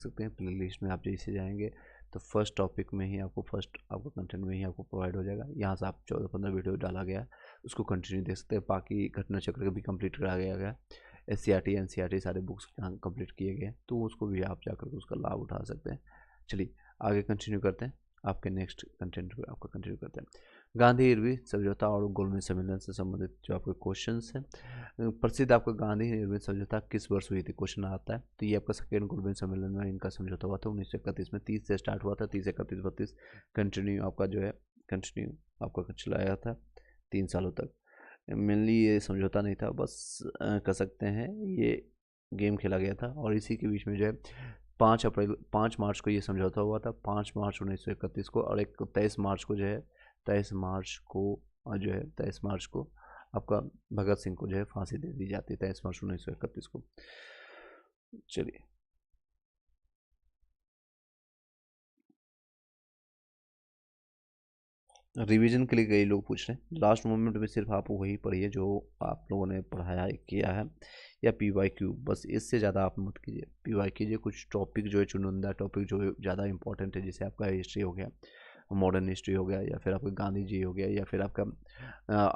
सकते हैं। Play list में आप जैसे जाएंगे तो फर्स्ट टॉपिक में ही आपको फर्स्ट आपका कंटेंट में ही आपको प्रोवाइड हो जाएगा। यहाँ से आप 14-15 वीडियो डाला गया उसको कंटिन्यू देख सकते हैं। बाकी घटना चक्र भी कंप्लीट करा गया SCRT NCRT सारे बुक्स यहाँ कंप्लीट किए गए, तो उसको भी आप जाकर उसका लाभ उठा सकते हैं। चलिए आगे कंटिन्यू करते हैं, आपके नेक्स्ट कंटेंट पर आपका कंटिन्यू करते हैं। गांधी इरविन समझौता और गोलमेज सम्मेलन से संबंधित जो आपके क्वेश्चंस हैं। प्रसिद्ध आपका गांधी इरविन समझौता किस वर्ष हुई थी, क्वेश्चन आता है। तो ये आपका सेकेंड गोलमेज सम्मेलन में इनका समझौता हुआ था 1931 में। 30 से स्टार्ट हुआ था, 30, 31, 32 कंटिन्यू आपका जो है कंटिन्यू आपका चलाया था 3 सालों तक। मेनली ये समझौता नहीं था, बस कह सकते हैं ये गेम खेला गया था। और इसी के बीच में जो है 5 मार्च को ये समझौता हुआ था, 5 मार्च 1931 को। और एक 23 मार्च को जो है 23 मार्च को जो है 23 मार्च को आपका भगत सिंह को जो है फांसी दे दी जाती है 23 मार्च 1931 को। चलिए रिवीजन के लिए कई लोग पूछ रहे हैं, लास्ट मोमेंट में सिर्फ आप वही पढ़िए जो आप लोगों ने पढ़ाया किया है, या PYQ, बस इससे ज़्यादा आप मत कीजिए। PY कीजिए कुछ टॉपिक जो है चुनिंदा टॉपिक जो ज़्यादा इंपॉर्टेंट है, जैसे आपका हिस्ट्री हो गया, मॉडर्न हिस्ट्री हो गया, या फिर आपका गांधी जी हो गया, या फिर आपका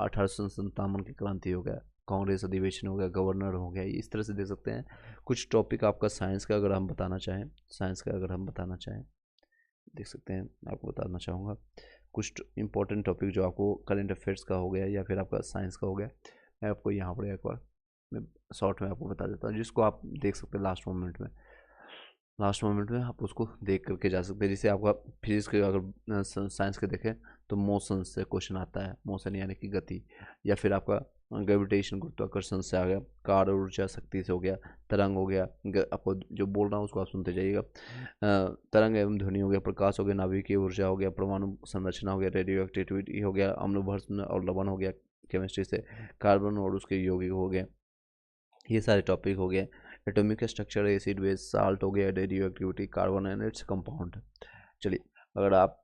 1857 की क्रांति हो गया, कांग्रेस अधिवेशन हो गया, गवर्नर हो गया। इस तरह से देख सकते हैं कुछ टॉपिक आपका साइंस का अगर हम बताना चाहें, देख सकते हैं आपको बताना चाहूँगा कुछ इंपॉर्टेंट टॉपिक जो आपको करंट अफेयर्स का हो गया या फिर आपका साइंस का हो गया। मैं आपको यहाँ पर एक बार मैं शॉर्ट में आपको बता देता हूँ, जिसको आप देख सकते हैं लास्ट मोमेंट में आप उसको देख करके जा सकते हैं। जैसे आपका फिजिक्स के अगर साइंस के देखें तो मोशन से क्वेश्चन आता है, मोशन यानी कि गति, या फिर आपका ग्रेविटेशन गुरुत्वाकर्षण से आ गया, कार्य ऊर्जा शक्ति से हो गया, तरंग हो गया, आपको जो बोल रहा हूँ उसको आप सुनते जाइएगा। तरंग एवं ध्वनि हो गया, प्रकाश हो गया, नाभिकीय ऊर्जा हो गया, परमाणु संरचना हो गया, रेडियो एक्टिविटी हो गया, अम्लभस्म और लवण हो गया केमिस्ट्री से, कार्बन और उसके यौगिक हो गए, ये सारे टॉपिक हो गए। Atomic structure, acid base, salt हो गया, radio activity, carbon and its compound. चलिए अगर आप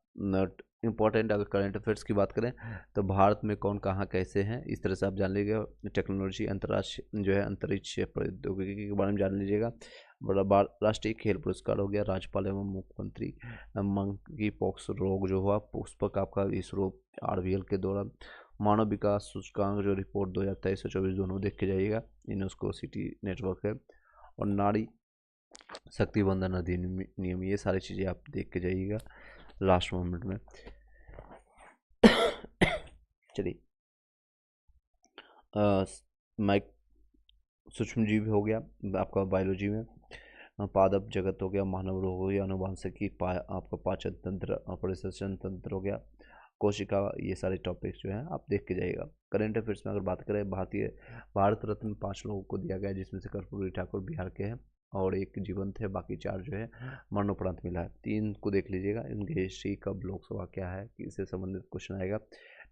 इंपॉर्टेंट अगर करंट अफेयर्स की बात करें तो भारत में कौन कहाँ कैसे हैं, इस तरह से आप जान लीजिएगा। टेक्नोलॉजी अंतर्राष्ट्रीय जो है अंतरिक्ष प्रौद्योगिकी के बारे में जान लीजिएगा। बड़ा राष्ट्रीय खेल पुरस्कार हो गया, राज्यपाल एवं मुख्यमंत्री, मंकी पॉक्स रोग जो हुआ पुष्पक आपका इसरो RVL के दौरान, मानव विकास सूचकांक जो रिपोर्ट 2023 से 24 दोनों देख के जाइएगा, यूनेस्को सिटी नेटवर्क है, और नारी शक्ति वंदन अधिनियम, ये सारी चीज़ें आप देख के जाइएगा लास्ट मोमेंट में। चलिए माइक सूक्ष्म जीव हो गया आपका बायोलॉजी में, पादप जगत हो गया, मानव रोग हो गया, अनुवांशिकी, आपका पाचन तंत्र, परिश्वसन तंत्र हो गया, कोशिका, ये सारे टॉपिक्स जो हैं आप देख के जाइएगा। करंट अफेयर्स में अगर बात करें भारत रत्न 5 लोगों को दिया गया, जिसमें से कर्पूरी ठाकुर बिहार के हैं और एक जीवंत है, बाकी 4 जो है मरणोपरांत मिला है। 3 को देख लीजिएगा, इनकी हिस्ट्री कब लोकसभा क्या है इससे संबंधित क्वेश्चन आएगा।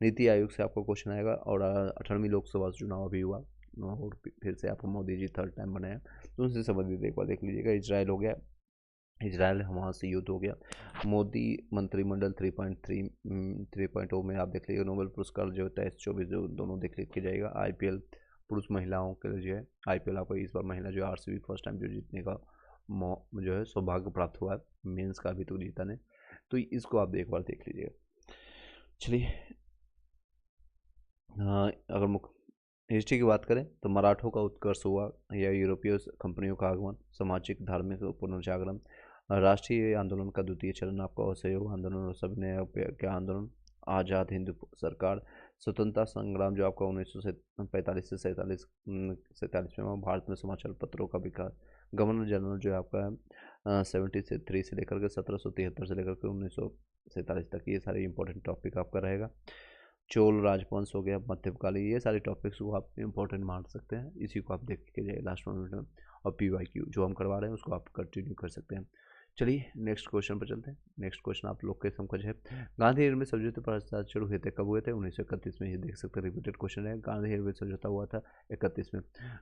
नीति आयोग से आपको क्वेश्चन आएगा, और 18वीं लोकसभा चुनाव अभी हुआ और फिर से आपको मोदी जी 3rd टाइम बने हैं, तो उनसे संबंधित एक बार देख लीजिएगा। इजराइल हो गया, इजराइल हमास से युद्ध हो गया, मोदी मंत्रिमंडल 3.0 में आप देख लीजिए। नोबेल पुरस्कार जो 23-24 दोनों देख के जाएगा। IPL पुरुष महिलाओं के लिए जो है IPL आपको इस बार महिला जो RCB फर्स्ट टाइम जो जीतने का जो है सौभाग्य प्राप्त हुआ है, मेंस का अभी तो जीता नहीं, तो इसको आप एक बार देख लीजिएगा। चलिए अगर हिस्ट्री की बात करें तो मराठों का उत्कर्ष हुआ या यूरोपीय कंपनियों का आगमन, सामाजिक धार्मिक पुनर्जागरण, राष्ट्रीय आंदोलन का द्वितीय चरण आपका असहयोग आंदोलन और सविनय अवज्ञा आंदोलन, आज़ाद हिंद सरकार, स्वतंत्रता संग्राम जो आपका 1945 से 47 में, भारत में समाचार पत्रों का विकास, गवर्नर जनरल जो है आपका 73 से लेकर के 1773 से लेकर के 1947 तक, ये सारे इंपॉर्टेंट टॉपिक आपका रहेगा। चोल राजवंश हो गया मध्यकालीन, ये सारे टॉपिक्स को आप इंपॉर्टेंट मान सकते हैं, इसी को आप देख के जाइए लास्ट मोमेंट में। और PYQ जो हम करवा रहे हैं उसको आप कंटिन्यू कर सकते हैं। चलिए नेक्स्ट क्वेश्चन पर चलते हैं। नेक्स्ट क्वेश्चन आप लोग के समझ है, गांधी निर्मित समझौते पर हस्ताक्षर हुए थे, कब हुए थे? 1931 में। ये देख सकते हैं रिपीटेड क्वेश्चन है। गांधी निर्मित समझौता हुआ था 31 में।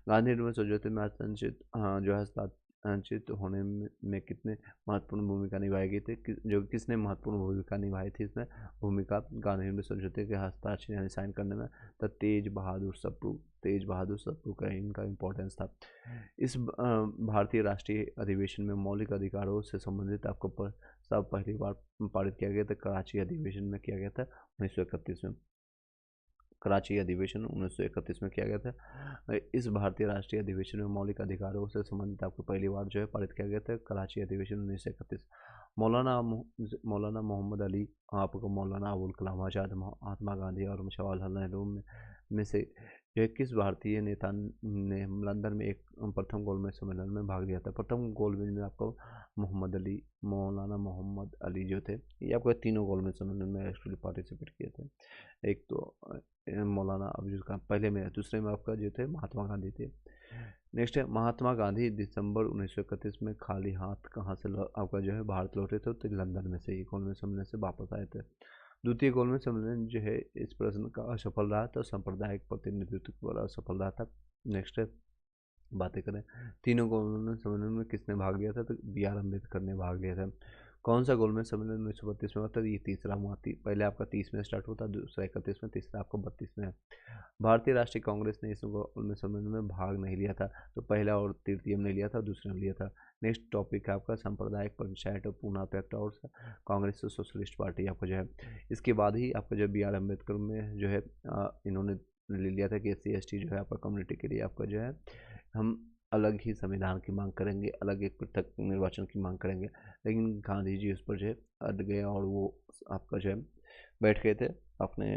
गांधी निर्मित समझौते में हस्ताक्षरित जो सुनिश्चित होने में कितने महत्वपूर्ण भूमिका निभाई गई थी, जो किसने महत्वपूर्ण भूमिका निभाई थी इसमें भूमिका गांधी में समझौते के हस्ताक्षर यानी साइन करने में, तो तेज बहादुर सप्रू का इनका इम्पोर्टेंस था। इस भारतीय राष्ट्रीय अधिवेशन में मौलिक अधिकारों से संबंधित आपको सब पहली बार पारित किया गया था कराची अधिवेशन में किया गया था 1931 में। कराची अधिवेशन 1931 में किया गया था। इस भारतीय राष्ट्रीय अधिवेशन में मौलिक अधिकारों से संबंधित आपको पहली बार जो है पारित किया गया था कराची अधिवेशन 1931। मौलाना मोहम्मद अली, आपको मौलाना अबुल कलाम आज़ाद, महात्मा गांधी और जवाहरलाल नेहरू में से जो किस भारतीय नेता ने लंदन में एक प्रथम गोलमेज सम्मेलन में भाग लिया था? प्रथम गोलमेज में आपको मौलाना मोहम्मद अली जो थे, ये आपको तीनों गोलमेज सम्मेलन में एक्चुअली पार्टिसिपेट किए थे। एक तो मौलाना अब्दुल कलाम पहले में, दूसरे में आपका जो थे महात्मा गांधी थे। नेक्स्ट है महात्मा गांधी दिसंबर 1931 में खाली हाथ कहाँ से आपका जो है भारत लौटे थे? तो लंदन में से ही गोलमेज सम्मेलन से वापस आए थे। द्वितीय गोलमेज सम्मेलन जो है इस प्रश्न का असफल रहा था, सांप्रदायिक प्रतिनिधित्व वाला असफल रहा था। नेक्स्ट है बातें करें तीनों गोलमेज सम्मेलन में किसने भाग लिया था? तो B.R. अम्बेडकर ने भाग लिया था। कौन सा गोलमेज सम्मेलन 1932 में होता है? ये तीसरा हुआ थी। पहले आपका 30 में स्टार्ट होता है, दूसरा 31 में, तीसरा आपका 32 में है। भारतीय राष्ट्रीय कांग्रेस ने इस गोलमेज सम्मेलन में भाग नहीं लिया था, तो पहला और तृतीय में लिया था, दूसरे में लिया था। नेक्स्ट टॉपिक है आपका सांप्रदायिक पंचायत और पूना पैक्ट और कांग्रेस और सोशलिस्ट पार्टी आपको जो है। इसके बाद ही आपका जो B.R. अम्बेडकर में जो है इन्होंने ले लिया था कि SC/ST जो है आपका कम्युनिटी के लिए आपका जो है हम अलग ही संविधान की मांग करेंगे, अलग एक पृथक निर्वाचन की मांग करेंगे। लेकिन गांधी जी उस पर जो है अड़ गए और वो आपका जो है बैठ गए थे अपने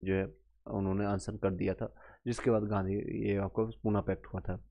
जो है, उन्होंने अनशन कर दिया था, जिसके बाद गांधी ये आपको पूना पैक्ट हुआ था।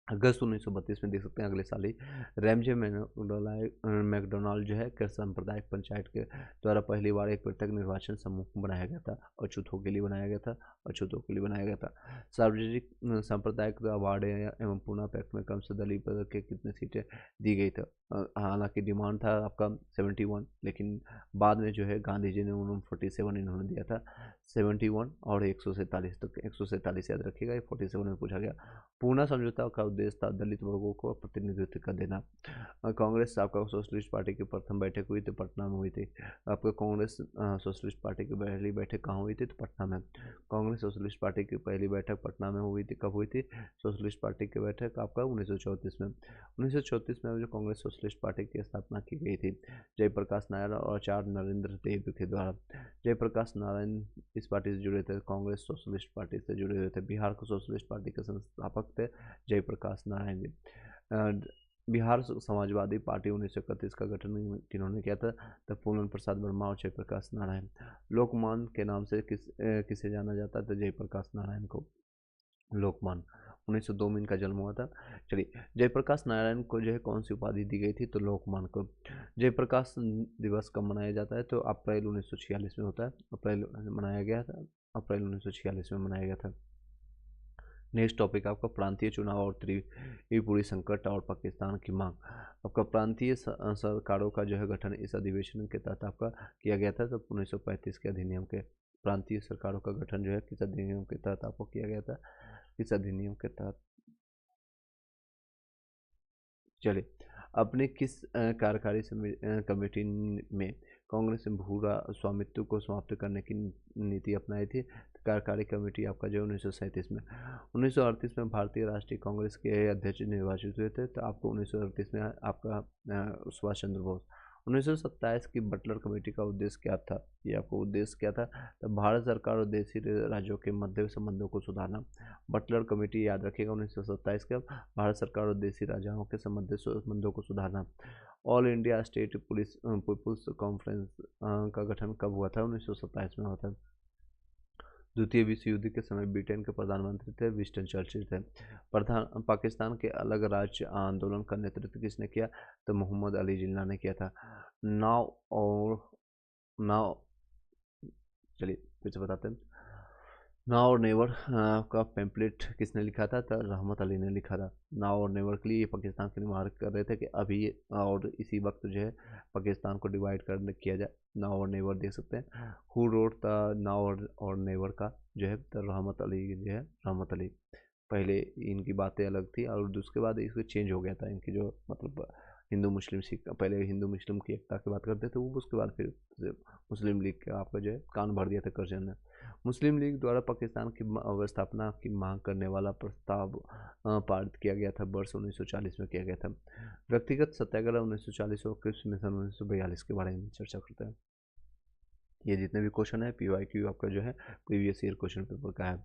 अगस्त 1932 में देख सकते हैं अगले साल ही रैमजे मैकडोनाल्ड जो है सांप्रदायिक पंचायत के द्वारा पहली बार एक पृथक निर्वाचन समूह बनाया गया था, अछूतों के लिए बनाया गया था, अछूतों के लिए बनाया गया था। सार्वजनिक सांप्रदायिक अवार्ड एवं पूना पैक्ट में क्रम से दलीय पद के कितनी सीटें दी गई था? हालांकि डिमांड था आपका 71, लेकिन बाद में जो है गांधी जी ने उन्होंने 47 इन्होंने दिया था, 71 और 147 तक। 147 याद रखिएगा, 47 में पूछा गया। पूना समझौता का उद्देश्य था दलित वर्गों को प्रतिनिधित्व कर देना। कांग्रेस आपका सोशलिस्ट पार्टी की प्रथम बैठक हुई थी पटना में हुई थी। आपका कांग्रेस सोशलिस्ट पार्टी की पहली बैठक कहाँ हुई थी? तो पटना में। कांग्रेस सोशलिस्ट पार्टी की पहली बैठक पटना में हुई थी। कब हुई थी सोशलिस्ट पार्टी की बैठक? आपका 1934 में। 1934 में जो कांग्रेस सोशलिस्ट पार्टी की स्थापना की गई थी जयप्रकाश नारायण और आचार्य नरेंद्र देव के द्वारा। जयप्रकाश नारायण इस पार्टी से जुड़े थे, कांग्रेस सोशलिस्ट पार्टी से जुड़े हुए थे। बिहार को सोशलिस्ट पार्टी के संस्थापक थे जयप्रकाश नारायण जी। बिहार समाजवादी पार्टी 1931 का गठन किन्होंने किया था? तो पूर्ण प्रसाद वर्मा और जयप्रकाश नारायण। लोकमान के नाम से किसे जाना जाता था? जयप्रकाश नारायण को लोकमान। 1902 में इनका जन्म हुआ था। चलिए, जयप्रकाश नारायण को जो है कौन सी उपाधि दी गई थी? तो लोकमान को। जयप्रकाश दिवस कब मनाया जाता है? तो अप्रैल 1946 में होता है, अप्रैल मनाया गया था, अप्रैल 1946 में मनाया गया था। नेक्स्ट टॉपिक आपका प्रांतीय चुनाव और त्रिपुरी संकट और पाकिस्तान की मांग। आपका प्रांतीय सरकारों का जो है गठन इस अधिवेशन के तहत आपका किया गया था, तो 1935 के अधिनियम के प्रांतीय सरकारों का गठन जो है किस अधिनियम के तहत आपको किया गया था? इस अधिनियम के तहत। चलिए, अपने किस कार्यकारी कमेटी में कांग्रेस ने भू स्वामित्व को समाप्त करने की नीति अपनाई थी? तो कार्यकारी कमेटी आपका जो 1937 में। 1938 में भारतीय राष्ट्रीय कांग्रेस के अध्यक्ष निर्वाचित हुए थे, तो आपको 1938 में आपका सुभाष चंद्र बोस। 1927 की बटलर कमेटी का उद्देश्य क्या था? ये आपको उद्देश्य क्या था? तो भारत सरकार और देशी राज्यों के मध्य संबंधों को सुधारना। बटलर कमेटी याद रखिएगा 1927 का, भारत सरकार और देशी राज्यों के संबंधों को सुधारना। All India State Police People's Conference का गठन कब हुआ था? 1927 में हुआ था। द्वितीय विश्व युद्ध के समय ब्रिटेन के प्रधानमंत्री थे विंस्टन चर्चिल थे। पाकिस्तान के अलग राज्य आंदोलन का नेतृत्व किसने किया? तो मोहम्मद अली जिन्ना ने किया था। नाउ चलिए फिर से बताते हैं। नाउ और नेवर का पैम्पलेट किसने लिखा था? तो रहमत अली ने लिखा था। नाउ और नेवर के लिए पाकिस्तान के लिए मार्क कर रहे थे कि अभी और इसी वक्त जो है पाकिस्तान को डिवाइड कर किया जाए। नाउ और नेवर देख सकते हैं। हु रोट द नाउ और नेवर का जो है तो रहमत अली जो है, रहमत अली। पहले इनकी बातें अलग थी और उसके बाद इसको चेंज हो गया था, इनकी जो मतलब हिंदू मुस्लिम सिख, पहले हिंदू मुस्लिम की एकता की बात करते थे वो, उसके बाद फिर मुस्लिम लीग का आपका जो है कान भर दिया था करजन ने। मुस्लिम लीग द्वारा पाकिस्तान की अवस्थापना की मांग करने वाला प्रस्ताव पारित किया गया था, वर्ष 1940 में किया गया था। व्यक्तिगत सत्याग्रह 1940 और क्रिप्स मिशन 1942 के बारे में चर्चा करते हैं। ये जितने भी क्वेश्चन है PYQ आपका जो है प्रीवियस ईयर क्वेश्चन पेपर का है।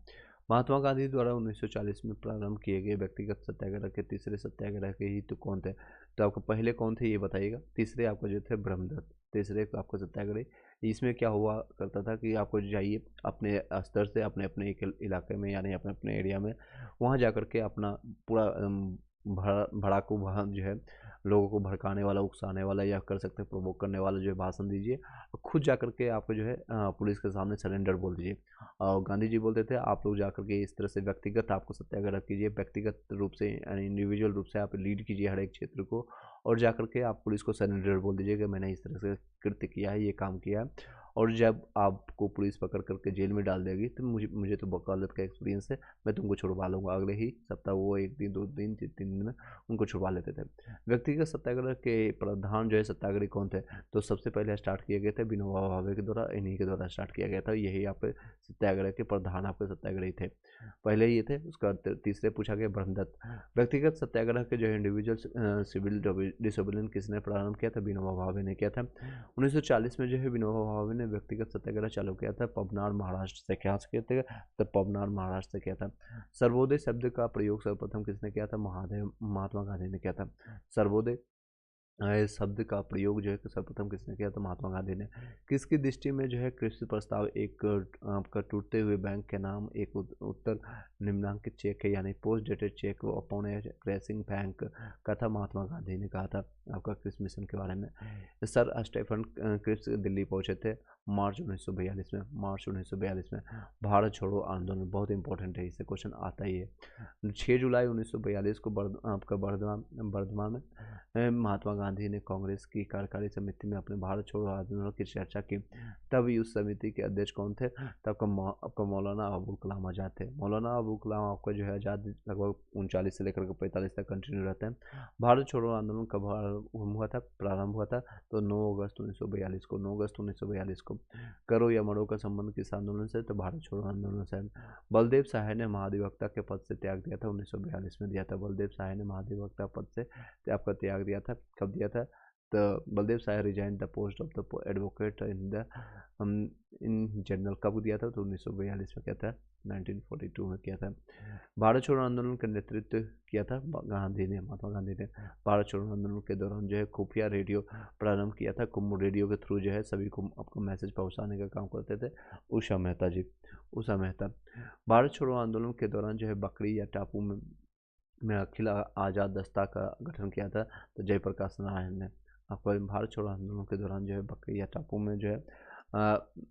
महात्मा गांधी द्वारा 1940 में प्रारंभ किए गए व्यक्तिगत सत्याग्रह के तीसरे सत्याग्रह के ही तो कौन थे? तो आपको पहले कौन थे ये बताइएगा। तीसरे आपका जो थे ब्रह्मदत्त, तीसरे आपका सत्याग्रह। इसमें क्या हुआ करता था कि आपको जाइए अपने स्तर से अपने अपने एक इलाके में, यानी अपने अपने एरिया में, वहाँ जा कर के अपना पूरा भड़ाकू जो है लोगों को भड़काने वाला, उकसाने वाला, या कर सकते हैं प्रोवोक करने वाला जो है भाषण दीजिए। खुद जा कर के आपको जो है पुलिस के सामने सरेंडर बोल दीजिए। और गांधी जी बोलते थे आप लोग जा कर के इस तरह से व्यक्तिगत आपको सत्याग्रह कीजिए, व्यक्तिगत रूप से यानी इंडिविजुअल रूप से आप लीड कीजिए हर एक क्षेत्र को, और जा कर के आप पुलिस को सरेंडर बोल दीजिए कि मैंने इस तरह से कृत्य किया है, ये काम किया है। और जब आपको पुलिस पकड़ करके जेल में डाल देगी तो मुझे तो वकालत का एक्सपीरियंस है, मैं तुमको छुड़वा लूँगा। अगले ही सप्ताह वो 1 दिन 2 दिन 3 दिन में उनको छुड़वा लेते थे। व्यक्तिगत सत्याग्रह के प्रधान जो है सत्याग्रही कौन थे? तो सबसे पहले स्टार्ट किए गए थे विनोबा भावे के द्वारा, इन्हीं के द्वारा स्टार्ट किया गया था। यही आपके सत्याग्रह के प्रधान आपके सत्याग्रही थे, पहले ये थे। उसका तीसरे पूछा गया ब्रह्मदत्त। व्यक्तिगत सत्याग्रह के जो है इंडिविजुअल सिविल डिसोबेडियंस किसने प्रारंभ किया था? विनोबा भावे ने किया था। 1940 में जो है विनोबा भावे ने व्यक्तिगत सत्याग्रह चालू किया था, पवनार महाराष्ट्र से। क्या किया था? तो पवनार महाराष्ट्र से किया था। सर्वोदय शब्द का प्रयोग सर्वप्रथम किसने किया था? महात्मा गांधी ने किया था। सर्वोदय इस शब्द का प्रयोग जो है कि सर्वप्रथम किसने किया? तो महात्मा गांधी ने। किसकी दृष्टि में जो है कृषि प्रस्ताव एक आपका टूटते हुए बैंक के नाम एक उत्तर निम्नांकित चेक है, यानी पोस्ट डेटेड चेक अपॉन ए क्रैशिंग बैंक का था? महात्मा गांधी ने कहा था आपका क्रिप्स मिशन के बारे में। सर स्टेफन क्रिप्स दिल्ली पहुंचे थे मार्च 1942 में। मार्च 1942 में भारत छोड़ो आंदोलन बहुत इंपॉर्टेंट है, इससे क्वेश्चन आता ही है। 6 जुलाई 1942 को आपका बर्धमान में महात्मा गांधी ने कांग्रेस की कार्यकारी समिति में अपने भारत छोड़ो आंदोलन की चर्चा की। तब उस समिति के अध्यक्ष कौन थे? तब आपका मौलाना अबुल कलाम आज़ाद थे। मौलाना अबुल कलाम आपका जो है आज़ाद लगभग 39 से लेकर के 45 तक कंटिन्यू रहते हैं। भारत छोड़ो आंदोलन कब प्रारंभ हुआ था? तो 9 अगस्त 1942 को। 9 अगस्त 1942 को। करो या मरो का संबंध किस आंदोलन से? तो भारत छोड़ो आंदोलन से। बलदेव सहाय ने महाधिवक्ता के पद से त्याग दिया था, 1942 में दिया था। बलदेव सहाय ने महाधिवक्ता पद से आपका त्याग दिया था। कब दिया था? तो Baldev Sahay resign the post of the advocate in general कब दिया था? तो 1942 में किया था, 1942 में किया था। भारत छोड़ो आंदोलन का नेतृत्व किया था गांधी ने, महात्मा गांधी ने। भारत छोड़ो आंदोलन के दौरान जो है खुफिया रेडियो प्रारंभ किया था। कुंभ रेडियो के थ्रू जो है सभी को आपको मैसेज पहुंचाने का काम करते थे उषा मेहता जी, उषा मेहता। भारत छोड़ो आंदोलन के दौरान जो है बकरी या टापू में अखिल आज़ाद दस्ता का गठन किया था, तो जयप्रकाश नारायण ने। आपको भारत छोड़ो आंदोलन के दौरान जो है बकरी या टापू में जो है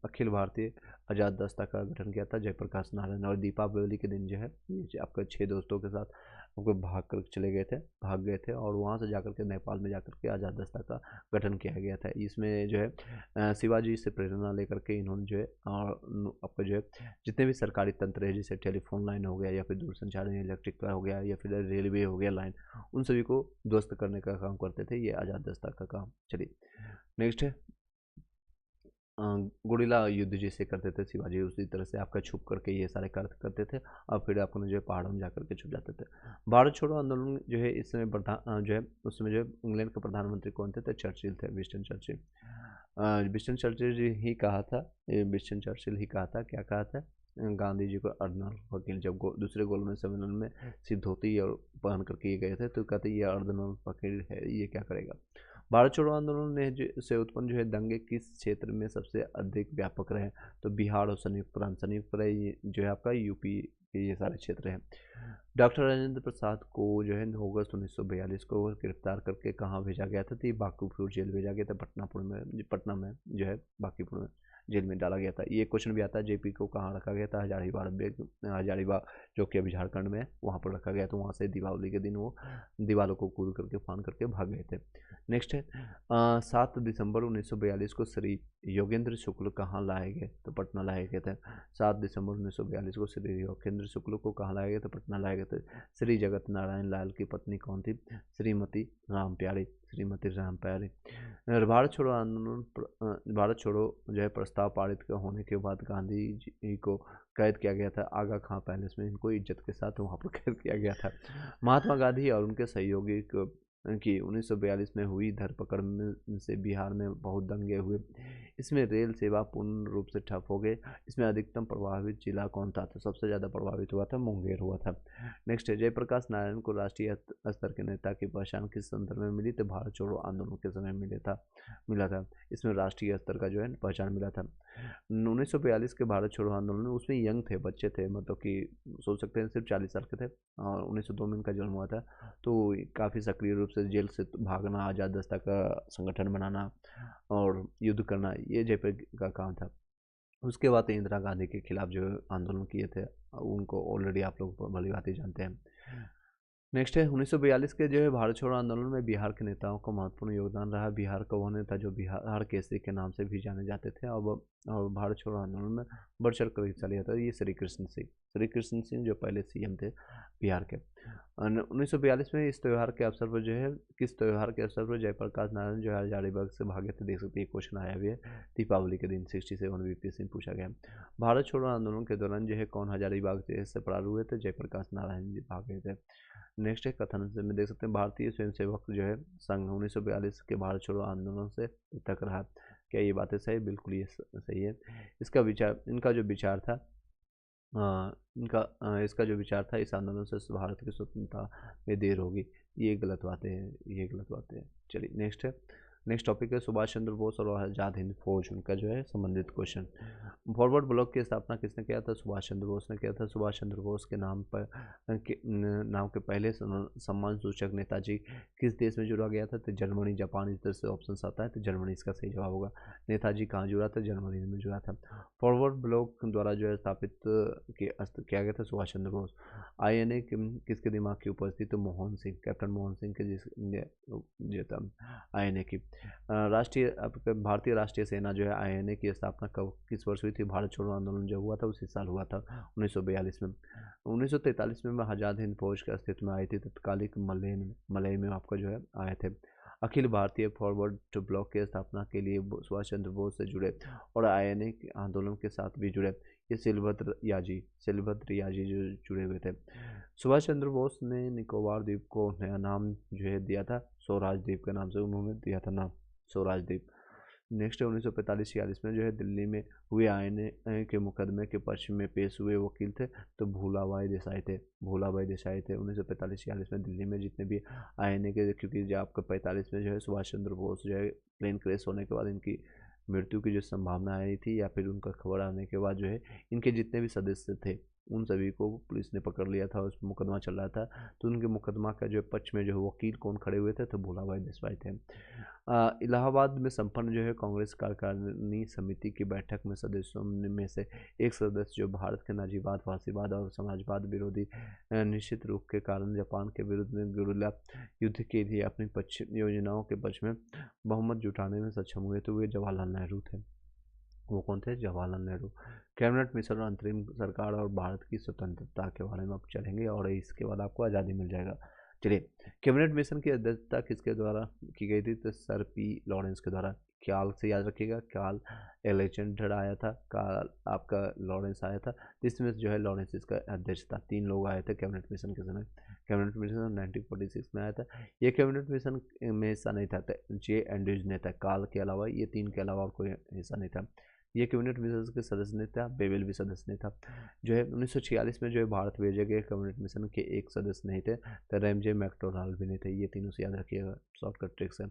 अखिल भारतीय आज़ाद दस्ता का गठन किया था जयप्रकाश नारायण। और दीपावली के दिन जो है ये आपके 6 दोस्तों के साथ आपको भाग गए थे और वहाँ से जाकर के नेपाल में जाकर के आज़ाद दस्ता का गठन किया गया था। इसमें जो है शिवाजी से प्रेरणा लेकर के इन्होंने जो है और आपका जो है जितने भी सरकारी तंत्र है, जैसे टेलीफोन लाइन हो गया या फिर दूरसंचार इलेक्ट्रिक का हो गया या फिर रेलवे हो गया लाइन, उन सभी को ध्वस्त करने का काम करते थे, ये आज़ाद दस्ता का काम। चलिए नेक्स्ट है गुरिल्ला युद्ध जैसे करते थे शिवाजी, उसी तरह से आपका छुप करके ये सारे कार्य करते थे और फिर आपको जो है पहाड़ों में जाकर के छुप जाते थे। भारत छोड़ो आंदोलन जो है इस समय जो है उस समय जो है इंग्लैंड के प्रधानमंत्री कौन थे? तो चर्चिल थे, विंस्टन चर्चिल। विंस्टन चर्चिल ही कहा था, विंस्टन चर्चिल ही कहा था, क्या कहा था? गांधी जी को अर्धनग्न वकील, जब दूसरे गोलमेज सम्मेलन में सिर्फ धोती और पहन करके ये गए थे तो कहते ये अर्धनग्न वकील है, ये क्या करेगा? भारत छोड़ो आंदोलन ने से उत्पन्न जो है दंगे किस क्षेत्र में सबसे अधिक व्यापक रहे? तो बिहार और संयुक्त प्रांत जो है आपका यूपी के ये सारे क्षेत्र हैं। डॉक्टर राजेंद्र प्रसाद को जो है 9 अगस्त 1942 को गिरफ्तार करके कहाँ भेजा गया था? तो ये बांकीपुर जेल भेजा गया था, पटना में जो है बांकीपुर में जेल में डाला गया था। ये क्वेश्चन भी आता है जेपी को कहाँ रखा गया था? हजारीबाग जो कि अभी झारखंड में है, वहाँ पर रखा गया। तो वहाँ से दीपावली के दिन वो दीवारों को कूद करके फान करके भाग गए थे। नेक्स्ट है 7 दिसंबर 1942 को श्री योगेंद्र शुक्ल कहाँ लाए गए? तो पटना लाए गए थे। 7 दिसंबर 1942 को श्री योगेंद्र शुक्ल को कहाँ लाया गया? तो पटना लाया गया गए थे। श्री जगत नारायण लाल की पत्नी कौन थी? श्रीमती राम प्यारी, श्रीमती राम प्यारी। भारत छोड़ो आंदोलन भारत छोड़ो जो है प्रस्ताव पारित होने के बाद गांधी जी को कैद किया गया था आगा खां पैलेस में। इनको इज्जत के साथ वहाँ पर कैद किया गया था। महात्मा गांधी और उनके सहयोगी की 1942 में हुई धरपकड़ से बिहार में बहुत दंगे हुए। इसमें रेल सेवा पूर्ण रूप से ठप हो गई। इसमें अधिकतम प्रभावित जिला कौन था? तो सबसे ज़्यादा प्रभावित हुआ था मुंगेर हुआ था। नेक्स्ट है, जयप्रकाश नारायण को राष्ट्रीय स्तर के नेता की पहचान किस संदर्भ में मिली? तो भारत छोड़ो आंदोलन के समय मिला था। इसमें राष्ट्रीय स्तर का जो है पहचान मिला था। 1942 के भारत छोड़ो आंदोलन में उसमें यंग थे, बच्चे थे, मतलब कि सोच सकते हैं सिर्फ 40 साल के थे और 1902 में इनका जन्म हुआ था। तो काफ़ी सक्रिय रूप से जेल से भागना, आज़ाद दस्ता का संगठन बनाना और युद्ध करना, ये जयप्रकाश का काम था। उसके बाद इंदिरा गांधी के खिलाफ जो आंदोलन किए थे उनको ऑलरेडी आप लोग भली भांति जानते हैं। नेक्स्ट है, 1942 के जो है भारत छोड़ो आंदोलन में बिहार के नेताओं का महत्वपूर्ण योगदान रहा। बिहार का वो नेता जो बिहार केसरी के नाम से भी जाने जाते थे। अब और भारत छोड़ो आंदोलन में बढ़ चढ़ कर हिस्सा लिया था ये श्री कृष्ण सिंह जो पहले सीएम थे बिहार के। 1942 में इस त्यौहार के अवसर पर जो है, किस त्यौहार के अवसर पर जयप्रकाश नारायण जो है हजारीबाग से भागे थे? देख सकते हैं क्वेश्चन आया भी है। दीपावली के दिन 67 बीपीएससी में पूछा गया। भारत छोड़ो आंदोलन के दौरान जो है कौन हजारीबाग से फरार हुए थे? जयप्रकाश नारायण जी भागे थे। नेक्स्ट है, कथन से में देख सकते हैं भारतीय स्वयंसेवक जो है संघ 1942 के भारत छोड़ो आंदोलन से पृथक रहा। क्या ये बातें सही? बिल्कुल ये सही है। इनका जो विचार था इसका जो विचार था, इस आंदोलन से भारत की स्वतंत्रता में देर होगी, ये गलत बातें हैं। चलिए नेक्स्ट टॉपिक है सुभाष चंद्र बोस और आज़ाद हिंद फौज, उनका जो है संबंधित क्वेश्चन। फॉरवर्ड ब्लॉक की स्थापना किसने किया था? सुभाष चंद्र बोस ने किया था। सुभाष चंद्र बोस के नाम के पहले सम्मान सूचक नेताजी किस देश में जुड़ा गया था? तो जर्मनी, जापान, इस तरह से ऑप्शन आता है, तो जर्मनी इसका सही जवाब होगा। नेताजी कहाँ जुड़ा था? जर्मनी में जुड़ा था। फॉरवर्ड ब्लॉक द्वारा जो है स्थापित किया गया था सुभाष चंद्र बोस। INA किसके दिमाग की उपज थी? तो मोहन सिंह, कैप्टन मोहन सिंह के जो था INA की। भारतीय राष्ट्रीय सेना जो है INA की स्थापना कब किस वर्ष हुई थी? भारत छोड़ो आंदोलन जब हुआ था उसी साल हुआ था, 1942 में। 1943 में आज़ाद हिंद फौज के अस्तित्व में आई थी। तत्कालिक मलय में आपका जो है आए थे। अखिल भारतीय फॉरवर्ड ब्लॉक की स्थापना के लिए सुभाष चंद्र बोस से जुड़े और INA के आंदोलन के साथ भी जुड़े ये सिलभद्र याजी जो जुड़े हुए थे। सुभाष चंद्र बोस ने निकोबार द्वीप को नया नाम जो है दिया था, स्वराज द्वीप के नाम से उन्होंने दिया था नाम, स्वराज द्वीप। नेक्स्ट 1945-46 में जो है दिल्ली में हुए INA के मुकदमे के पक्ष में पेश हुए वकील थे, तो भूलाबाई देसाई थे। 1945-46 में दिल्ली में जितने भी INA के, क्योंकि जो आपका 45 में जो है सुभाष चंद्र बोस जो है प्लेन क्रैश होने के बाद इनकी मृत्यु की जो संभावना आई थी या फिर उनका खबर आने के बाद जो है इनके जितने भी सदस्य थे उन सभी को पुलिस ने पकड़ लिया था। उस मुकदमा चल रहा था, तो उनके मुकदमा का जो पक्ष में जो वकील कौन खड़े हुए थे? तो भूलाबाई देसाई थे। इलाहाबाद में संपन्न जो है कांग्रेस कार्यकारिणी समिति की बैठक में सदस्यों में से एक सदस्य जो भारत के नाजीवाद, फासीवाद और समाजवाद विरोधी निश्चित रूप के कारण जापान के विरुद्ध में गुरिल्ला युद्ध के लिए अपनी योजनाओं के पक्ष में बहुमत जुटाने में सक्षम हुए, तो वे जवाहरलाल नेहरू थे। वो कौन थे? जवाहरलाल नेहरू। कैबिनेट मिशन और अंतरिम सरकार और भारत की स्वतंत्रता के बारे में आप चलेंगे और इसके बाद आपको आज़ादी मिल जाएगा। चलिए, कैबिनेट मिशन की अध्यक्षता किसके द्वारा की गई थी? तो सर P लॉरेंस के द्वारा। काल से याद रखिएगा, काल एलेक्जेंडर आया था, काल आपका लॉरेंस आया था, जिसमें जो है लॉरेंस इसका अध्यक्ष था। 3 लोग आए थे कैबिनेट मिशन के समय। कैबिनेट मिशन 1946 में आया था। ये कैबिनेट मिशन में हिस्सा नहीं था, J एंड्रयूज ने था। काल के अलावा ये 3 के अलावा और कोई हिस्सा नहीं था। ये कैबिनेट मिशन के सदस्य नहीं था, बेवेल भी सदस्य नहीं था। जो है 1946 में जो है भारत भेजे गए कैबिनेट मिशन के एक सदस्य नहीं थे, तो रैमजे मैकडोनाल्ड भी नहीं थे। ये तीनों से याद रखिएगा, शॉर्टकट ट्रिक्स है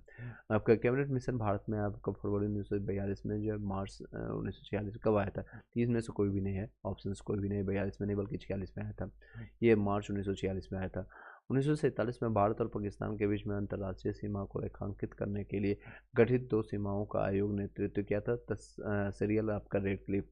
आपका। कैबिनेट मिशन भारत में आपका फरवरी 1942 में जो है मार्च 1946 कब आया था? 30 में से कोई भी नहीं है, ऑप्शन कोई भी नहीं, 42 में नहीं बल्कि 46 में आया था। ये मार्च 1946 में आया था। 1947 में भारत और पाकिस्तान के बीच में अंतर्राष्ट्रीय सीमा को रेखांकित करने के लिए गठित 2 सीमाओं का आयोग नेतृत्व किया था। सीरियल आपका रेड क्लिफ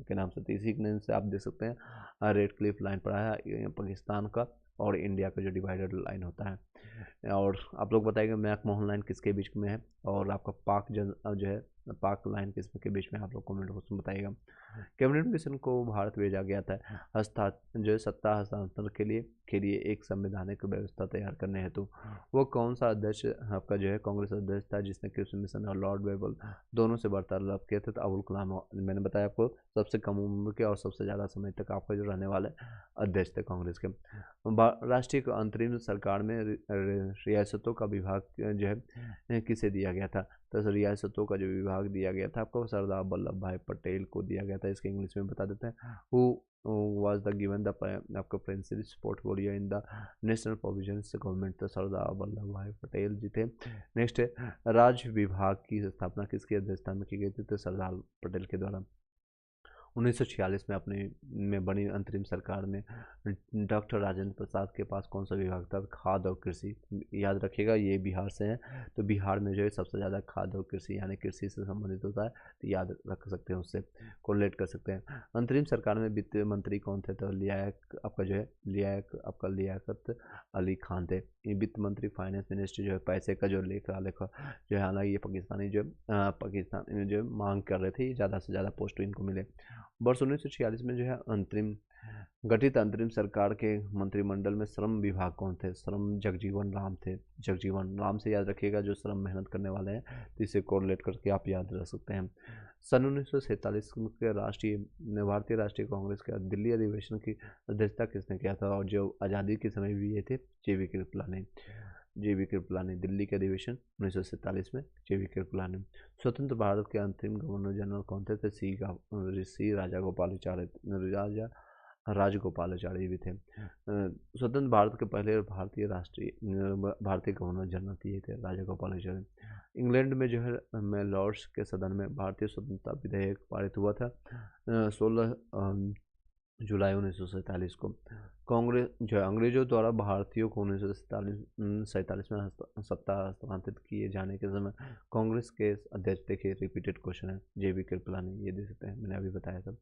के नाम से, इसी के नाम से आप देख सकते हैं रेड क्लिफ लाइन पर आया पाकिस्तान का और इंडिया का जो डिवाइडेड लाइन होता है। और आप लोग बताएंगे मैक मोहन लाइन किसके बीच में है, और आपका पाक जो है पाक लाइन के बीच में, आप लोग कमेंट बॉक्स में बताइएगा। कैबिनेट मिशन को भारत भेजा गया था जो सत्ता हस्तांतरण के लिए एक संवैधानिक व्यवस्था तैयार करने हेतु। वो कौन सा अध्यक्ष आपका जो है कांग्रेस अध्यक्ष था जिसने कृषि मिशन और लॉर्ड वेबल दोनों से वार्तालाप किया था? तो अबुल कलाम, मैंने बताया आपको, सबसे कम उम्र के और सबसे ज़्यादा समय तक आपका जो रहने वाले अध्यक्ष थे कांग्रेस के। राष्ट्रीय अंतरिम सरकार में रियासतों का विभाग जो है किसे दिया गया था? तो रियासतों का जो विभाग दिया गया था आपको सरदार वल्लभ भाई पटेल को दिया गया था। इसके इंग्लिश में बता देते हैं, who was the given the आपका principal portfolio in the national provisions government? तो सरदार वल्लभ भाई पटेल जी थे। नेक्स्ट है, राज्य विभाग की स्थापना किसकी अध्यक्षता में की गई थी? तो सरदार पटेल के द्वारा। 1946 में में बनी अंतरिम सरकार में डॉक्टर राजेंद्र प्रसाद के पास कौन सा विभाग था? खाद्य और कृषि। याद रखिएगा, ये बिहार से हैं, तो बिहार में जो है सबसे ज़्यादा खाद्य और कृषि यानी कृषि से संबंधित होता है, तो याद रख सकते हैं, उससे कोरिलेट कर सकते हैं। अंतरिम सरकार में वित्त मंत्री कौन थे? तो लियाकत अली खान थे। ये वित्त मंत्री, फाइनेंस मिनिस्टर जो है पैसे का जो लेखा जो है, हालांकि ये पाकिस्तान जो मांग कर रहे थे ज़्यादा से ज़्यादा पोस्ट इनको मिले। वर्ष 1946 में जो है गठित अंतरिम सरकार के मंत्रिमंडल में श्रम विभाग कौन थे? श्रम जगजीवन राम थे। जगजीवन राम से याद रखिएगा, जो श्रम मेहनत करने वाले हैं, तो इसे कोरिलेट करके आप याद रख सकते हैं। सन 1947 के भारतीय राष्ट्रीय कांग्रेस के दिल्ली अधिवेशन की अध्यक्षता किसने किया था? और जो आज़ादी के समय भी ये थे, जे.वी. कृपलानी। दिल्ली के अधिवेशन 1947 में जे.वी. कृपलानी। स्वतंत्र भारत के अंतिम गवर्नर जनरल कौन थे? तो सी राजगोपालाचारी भी थे। स्वतंत्र भारत के पहले भारतीय गवर्नर जनरल ये थे, राजगोपालाचारी। इंग्लैंड में जो है में लॉर्ड्स के सदन में भारतीय स्वतंत्रता विधेयक पारित हुआ था 16 जुलाई 1947 को। कांग्रेस जो है अंग्रेजों द्वारा भारतीयों को 1947 में सत्ता हस्तांतरित किए जाने के समय कांग्रेस के अध्यक्ष, देखिए रिपीटेड क्वेश्चन है, जे.वी. कृपलानी, ये दे सकते हैं, मैंने अभी बताया था।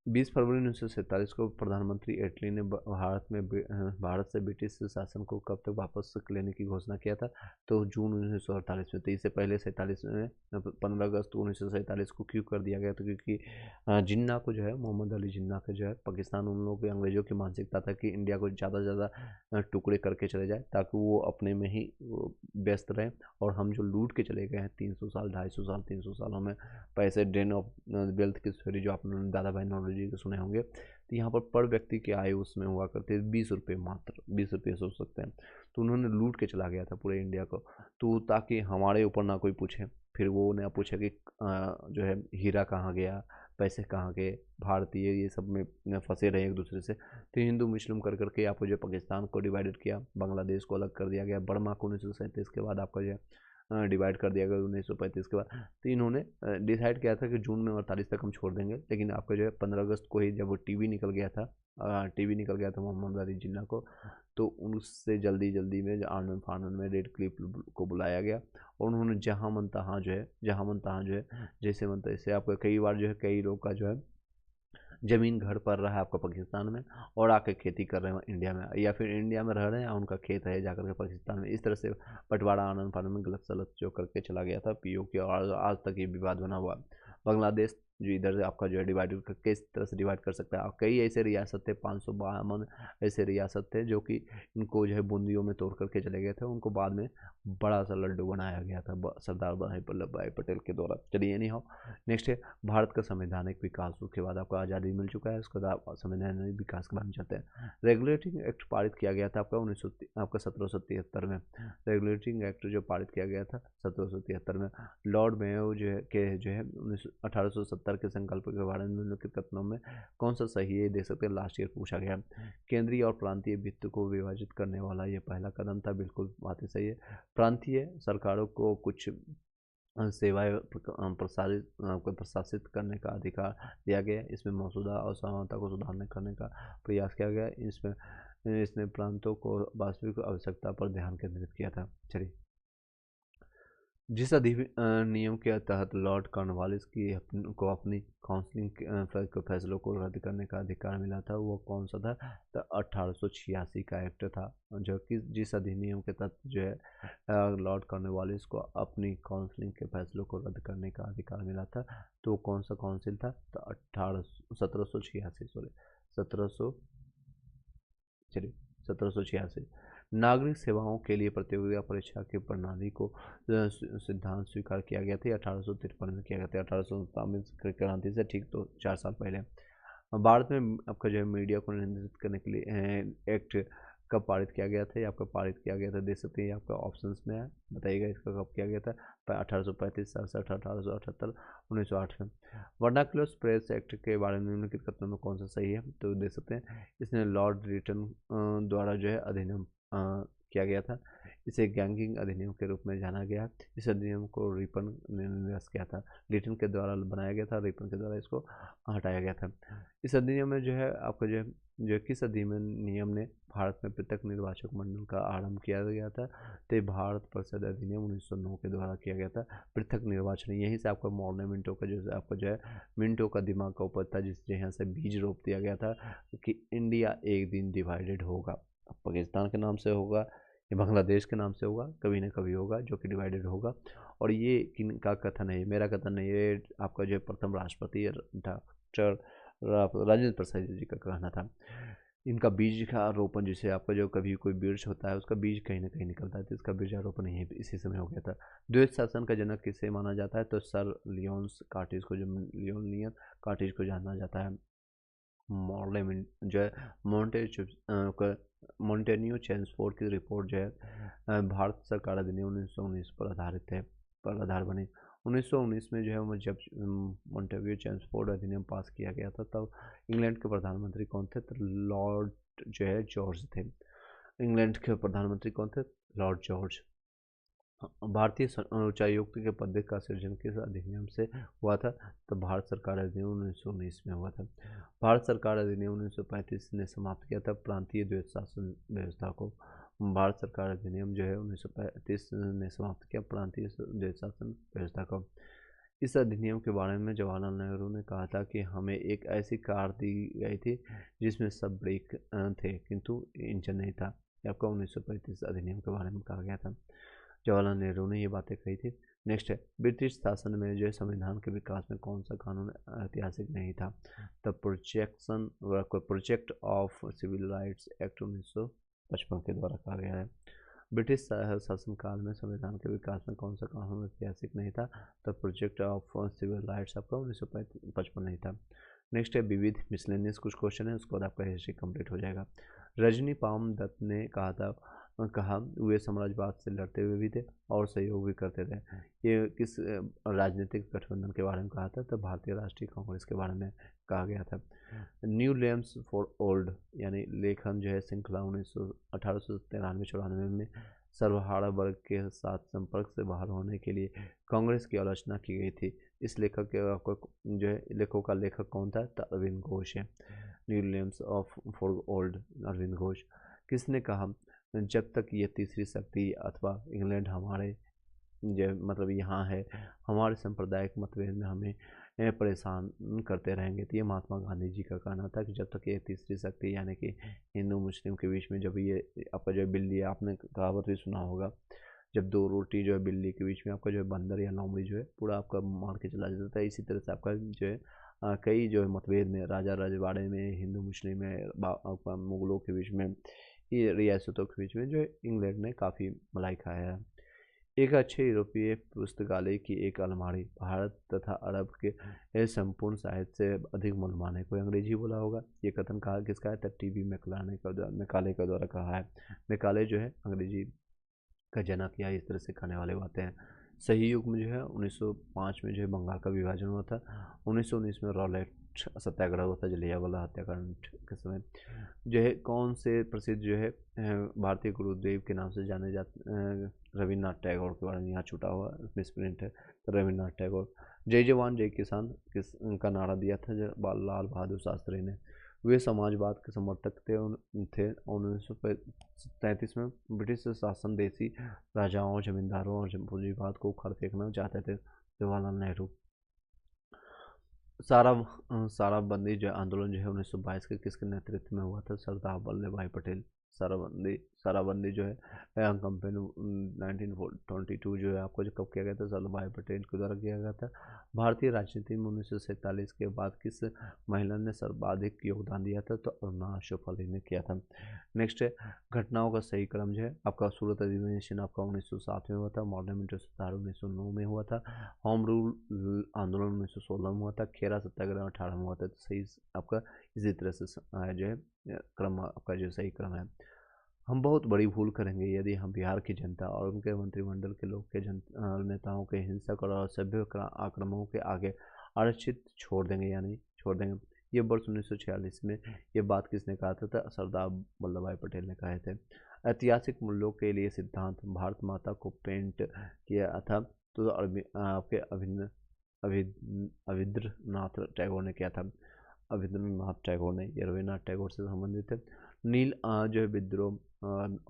20 फरवरी 1947 को प्रधानमंत्री एटली ने भारत से ब्रिटिश शासन को कब तक वापस लेने की घोषणा किया था? तो जून 1948 में। तो इससे पहले 47 में 15 अगस्त 1947 को क्यों कर दिया गया? तो क्योंकि जिन्ना को जो है, मोहम्मद अली जिन्ना के जो है, पाकिस्तान उन लोगों के अंग्रेजों की मानसिकता था कि इंडिया को ज़्यादा से ज़्यादा टुकड़े करके चले जाए ताकि वो अपने में ही व्यस्त रहें, और हम जो लूट के चले गए हैं 300 साल, 250 साल, 300 सालों में पैसे, ड्रेन ऑफ वेल्थ की स्टोरी जो आपने दादा भाई नौरोजी के सुने होंगे, तो यहाँ पर व्यक्ति की आय उसमें हुआ करते 20 रुपये, मात्र 20 रुपये सोच सकते हैं। तो उन्होंने लूट के चला गया था पूरे इंडिया को, तो ताकि हमारे ऊपर ना कोई पूछे, फिर वो ने पूछा कि जो है हीरा कहाँ गया, पैसे कहाँ गए, भारतीय ये सब में फंसे रहे एक दूसरे से। तो हिंदू मुस्लिम कर करके आपको जो पाकिस्तान को डिवाइडेड किया, बांग्लादेश को अलग कर दिया गया, बर्मा को 1937 के बाद आपका जो है डिवाइड कर दिया गया 1935 के बाद। तो इन्होंने डिसाइड किया था कि जून में 48 तक हम छोड़ देंगे, लेकिन आपका जो है 15 अगस्त को ही जब वो टीवी निकल गया था मोहम्मद अली जिन्ना को, तो उससे जल्दी में आनन फानन में रेड क्लिफ को बुलाया गया, और उन्होंने जहाँ मन तहाँ जो है जैसे मन तैसे, आपका कई बार जो है कई लोग का जो है ज़मीन घर पर रहा है आपका पाकिस्तान में, और आके खेती कर रहे हैं इंडिया में, या फिर इंडिया में रह रहे हैं और उनका खेत है जाकर के पाकिस्तान में। इस तरह से बंटवारा आनन फानन में गलत सलत जो करके चला गया था पीओके, और आज तक ये विवाद बना हुआ। बांग्लादेश जो इधर से आपका जो है डिवाइड किस तरह से डिवाइड कर सकता है, कई ऐसे रियासत थे, 552 ऐसे रियासत थे जो कि इनको जो है बूंदियों में तोड़ करके चले गए थे, उनको बाद में बड़ा सा लड्डू बनाया गया था सरदार वल्लभ भाई पटेल के द्वारा। चलिए नहीं हो, नेक्स्ट है भारत का संवैधानिक विकास। उसके बाद आपको आज़ादी मिल चुका है, उसके बाद संवैधानिक विकास के बारे में चाहते हैं। रेगुलेटिंग एक्ट पारित किया गया था आपका 1773 में। रेगुलेटिंग एक्ट जो पारित किया गया था 1773 में, लॉर्ड मेयो जो है 1870 के संकल्प के बारे में निम्नलिखित कथनों में कौन सा सही है, दे सकते हैं, लास्ट ईयर पूछा गया। केंद्रीय और प्रांतीय वित्त को विभाजित करने वाला ये पहला कदम था, बिल्कुल बात ही सही है। प्रांतीय सरकारों को कुछ सेवाएं प्रशासित करने का अधिकार दिया गया। इसमें मौजूदा असमानता को सुधारने करने का प्रयास किया गया। इसने प्रांतों को वास्तविक आवश्यकता पर ध्यान केंद्रित किया था। चलिए जिस अधिनियम के तहत लॉर्ड कॉर्नवालिस को अपनी काउंसिलिंग के फैसलों को रद्द करने का अधिकार मिला था, वो कौन सा था? तो 1886 का एक्ट था, जो कि जिस अधिनियम के तहत जो है लॉर्ड कॉर्नवालिस को अपनी काउंसिलिंग के फैसलों को रद्द करने का अधिकार मिला था, तो कौन सा काउंसिल था? तो 1786 सॉरी 1700 चलिए 1786। नागरिक सेवाओं के लिए प्रतियोगिता परीक्षा की प्रणाली को सिद्धांत स्वीकार किया गया था, 1853 में किया गया था, 1857 में क्रांति से ठीक तो 4 साल पहले। भारत में आपका जो है मीडिया को नियंत्रित करने के लिए एक्ट कब पारित किया गया था? ये आपका पारित किया गया था, देख सकते हैं ये आपका ऑप्शंस में है, बताइएगा इसका कब किया गया था? 1835, 67, 1878, 1908 में। वर्नाकुलर प्रेस एक्ट के बारे में निम्नलिखित कथनों में कौन सा सही है? तो देख सकते हैं इसने लॉर्ड रिटन द्वारा जो है अधिनियम किया गया था। इसे गैंगिंग अधिनियम के रूप में जाना गया। इस अधिनियम को रिपन ने निरस्त किया था, लिटन के द्वारा बनाया गया था, रिपन के द्वारा इसको हटाया गया था। इस अधिनियम में जो है आपका जो किस अधिनियम ने भारत में पृथक निर्वाचक मंडल का आरंभ किया गया था? तो भारत परिषद अधिनियम 1909 के द्वारा किया गया था। पृथक निर्वाचन, यहीं से आपका मॉर्ने मिंटो का जो आपका जो है मिंटो का दिमाग का ऊपर था, जिस यहाँ से बीज रोप दिया गया था कि इंडिया एक दिन डिवाइडेड होगा, पाकिस्तान के नाम से होगा या बांग्लादेश के नाम से होगा, कभी ना कभी होगा जो कि डिवाइडेड होगा। और ये किन का कथन है? मेरा कथन नहीं, ये आपका जो है प्रथम राष्ट्रपति डॉक्टर राजेंद्र प्रसाद जी का कहना था। इनका बीज का रोपण, जिसे आपका जो कभी कोई वृक्ष होता है उसका बीज कहीं ना कहीं निकलता है, तो इसका बीजारोपण यही इसी समय हो गया था। द्वैत शासन का जनक किसे माना जाता है? तो सर लियोन्स कार्टिज को, जो लियोन कार्टिज को जाना जाता है। मॉर्ले जो है मॉन्टेन्यू चेम्सफोर्ड की रिपोर्ट जो है भारत सरकार अधिनियम 1919 पर आधारित है, पर आधार बनी। 1919 में जो है जब मॉन्टेन्यू चेम्सफोर्ड अधिनियम पास किया गया था, तब इंग्लैंड के प्रधानमंत्री कौन थे? तो लॉर्ड जो है जॉर्ज थे। इंग्लैंड के प्रधानमंत्री कौन थे? Lord George. भारतीय उच्चायुक्त के पद का सृजन किस अधिनियम से हुआ था? तो भारत सरकार अधिनियम 1919 में हुआ था। भारत सरकार अधिनियम 1935 ने समाप्त किया था प्रांतीय द्वैत शासन व्यवस्था को। भारत सरकार अधिनियम जो है 1935 ने समाप्त किया प्रांतीय द्वैत शासन व्यवस्था को। इस अधिनियम के बारे में जवाहरलाल नेहरू ने कहा था कि हमें एक ऐसी कार दी गई थी जिसमें सब ब्रेक थे किंतु इंजन नहीं था। आपका 1935 अधिनियम के बारे में कहा गया था, जवाहरलाल नेहरू ने ये बातें कही थी। नेक्स्ट है, ब्रिटिश शासन में जो है संविधान के विकास में कौन सा कानून ऐतिहासिक नहीं था? The project of civil rights act 1955 के द्वारा कहा गया है। ब्रिटिश शासनकाल में संविधान के विकास में कौन सा कानून ऐतिहासिक नहीं था? The project of civil rights आपका 1955 नहीं था। नेक्स्ट है विविध मिसलेनियस कुछ क्वेश्चन है, उसके बाद आपका हिस्ट्री कंप्लीट हो जाएगा। रजनी पाम दत्त ने कहा वे साम्राज्यवाद से लड़ते हुए भी थे और सहयोग भी करते थे। ये किस राजनीतिक गठबंधन के बारे में कहा था? तो भारतीय राष्ट्रीय कांग्रेस के बारे में कहा गया था। न्यू लेम्स फॉर ओल्ड यानी लेखन जो है श्रृंखला 1893-94 में सर्वहारा वर्ग के साथ संपर्क से बाहर होने के लिए कांग्रेस की आलोचना की गई थी। इस लेखक के जो है लेखों का लेखक कौन था? तो अरविंद घोष है। New lamps of for old, Aurobindo Ghosh. किसने कहा जब तक ये तीसरी शक्ति अथवा इंग्लैंड हमारे जो मतलब यहाँ है, हमारे सांप्रदायिक मतभेद में हमें परेशान करते रहेंगे? तो ये महात्मा गांधी जी का कहना था कि जब तक ये तीसरी शक्ति यानी कि हिंदू मुस्लिम के बीच में, जब ये आपका जो है बिल्ली, आपने कहावत भी सुना होगा, जब दो रोटी जो है बिल्ली के बीच में आपका जो है बंदर या लोमड़ी जो है पूरा आपका मार के चला जाता है, इसी तरह से आपका जो है कई जो है मतभेद में राजा रजवाड़े में, हिंदू मुस्लिम में, आपका मुगलों के बीच में, ये रियासतों के बीच में जो इंग्लैंड ने काफ़ी मलाई खाया है। एक अच्छे यूरोपीय पुस्तकालय की एक अलमारी भारत तथा अरब के संपूर्ण साहित्य से अधिक मूल्यवान है। कोई अंग्रेजी बोला होगा, ये कथन कहा किसका है? तब टीबी मैकाले का द्वारा कहा है। मैकाले जो है अंग्रेजी का जनक या इस तरह से कहने वाले बातें हैं। सही युग में जो है 1905 में जो है बंगाल का विभाजन हुआ था। 1919 में रॉलेट सत्याग्रह हुआ था, जलियांवाला हत्याकांड के समय। जो है कौन से प्रसिद्ध जो है भारतीय गुरुदेव के नाम से जाने जाते रविन्द्रनाथ टैगोर के बारे में यहाँ छूटा हुआ मिसप्रिंट है, तो रविन्द्रनाथ टैगोर। जय जवान जय किसान किस का नारा दिया था लाल बहादुर शास्त्री ने? वे समाजवाद के समर्थक थे। 1933 में ब्रिटिश शासन देसी राजाओं, जमींदारों और पूंजीवाद को उखाड़ फेंकना चाहते थे। जवाहरलाल नेहरू। शराबबंदी जो आंदोलन जो है 1922 के किसके नेतृत्व में हुआ था? सरदार वल्लभ भाई पटेल। शराबबंदी जो है कंपेन 1922 जो है आपको जो कब किया गया था? सरदार भाई पटेल के द्वारा किया गया था। भारतीय राजनीति में 1947 के बाद किस महिला ने सर्वाधिक योगदान दिया था? तो अरुणा अशोक ने किया था। नेक्स्ट है घटनाओं का सही क्रम जो है आपका सूरत अधिवेशन आपका 1907 में हुआ था। मॉर्डन सुधार 1909 में हुआ था। होम रूल आंदोलन 1916 में हुआ था। खेरा सत्याग्रह 18 में हुआ था। तो सही आपका इसी तरह से जो है क्रम आपका जो सही क्रम है। हम बहुत बड़ी भूल करेंगे यदि हम बिहार की जनता और उनके मंत्रिमंडल के लोग के नेताओं के हिंसक और असभ्य आक्रमणों के आगे आरक्षित छोड़ देंगे या नहीं छोड़ देंगे। ये वर्ष 1946 में ये बात किसने कहा था? सरदार वल्लभ भाई पटेल ने कहे थे। ऐतिहासिक मूल्यों के लिए सिद्धांत भारत माता को पेंट किया था तो आपके अविंद्रनाथ टैगोर ने किया था। अविंद्रनाथ टैगोर ने, ये रविन्द्रनाथ टैगोर से संबंधित है। नील जो है विद्रोह,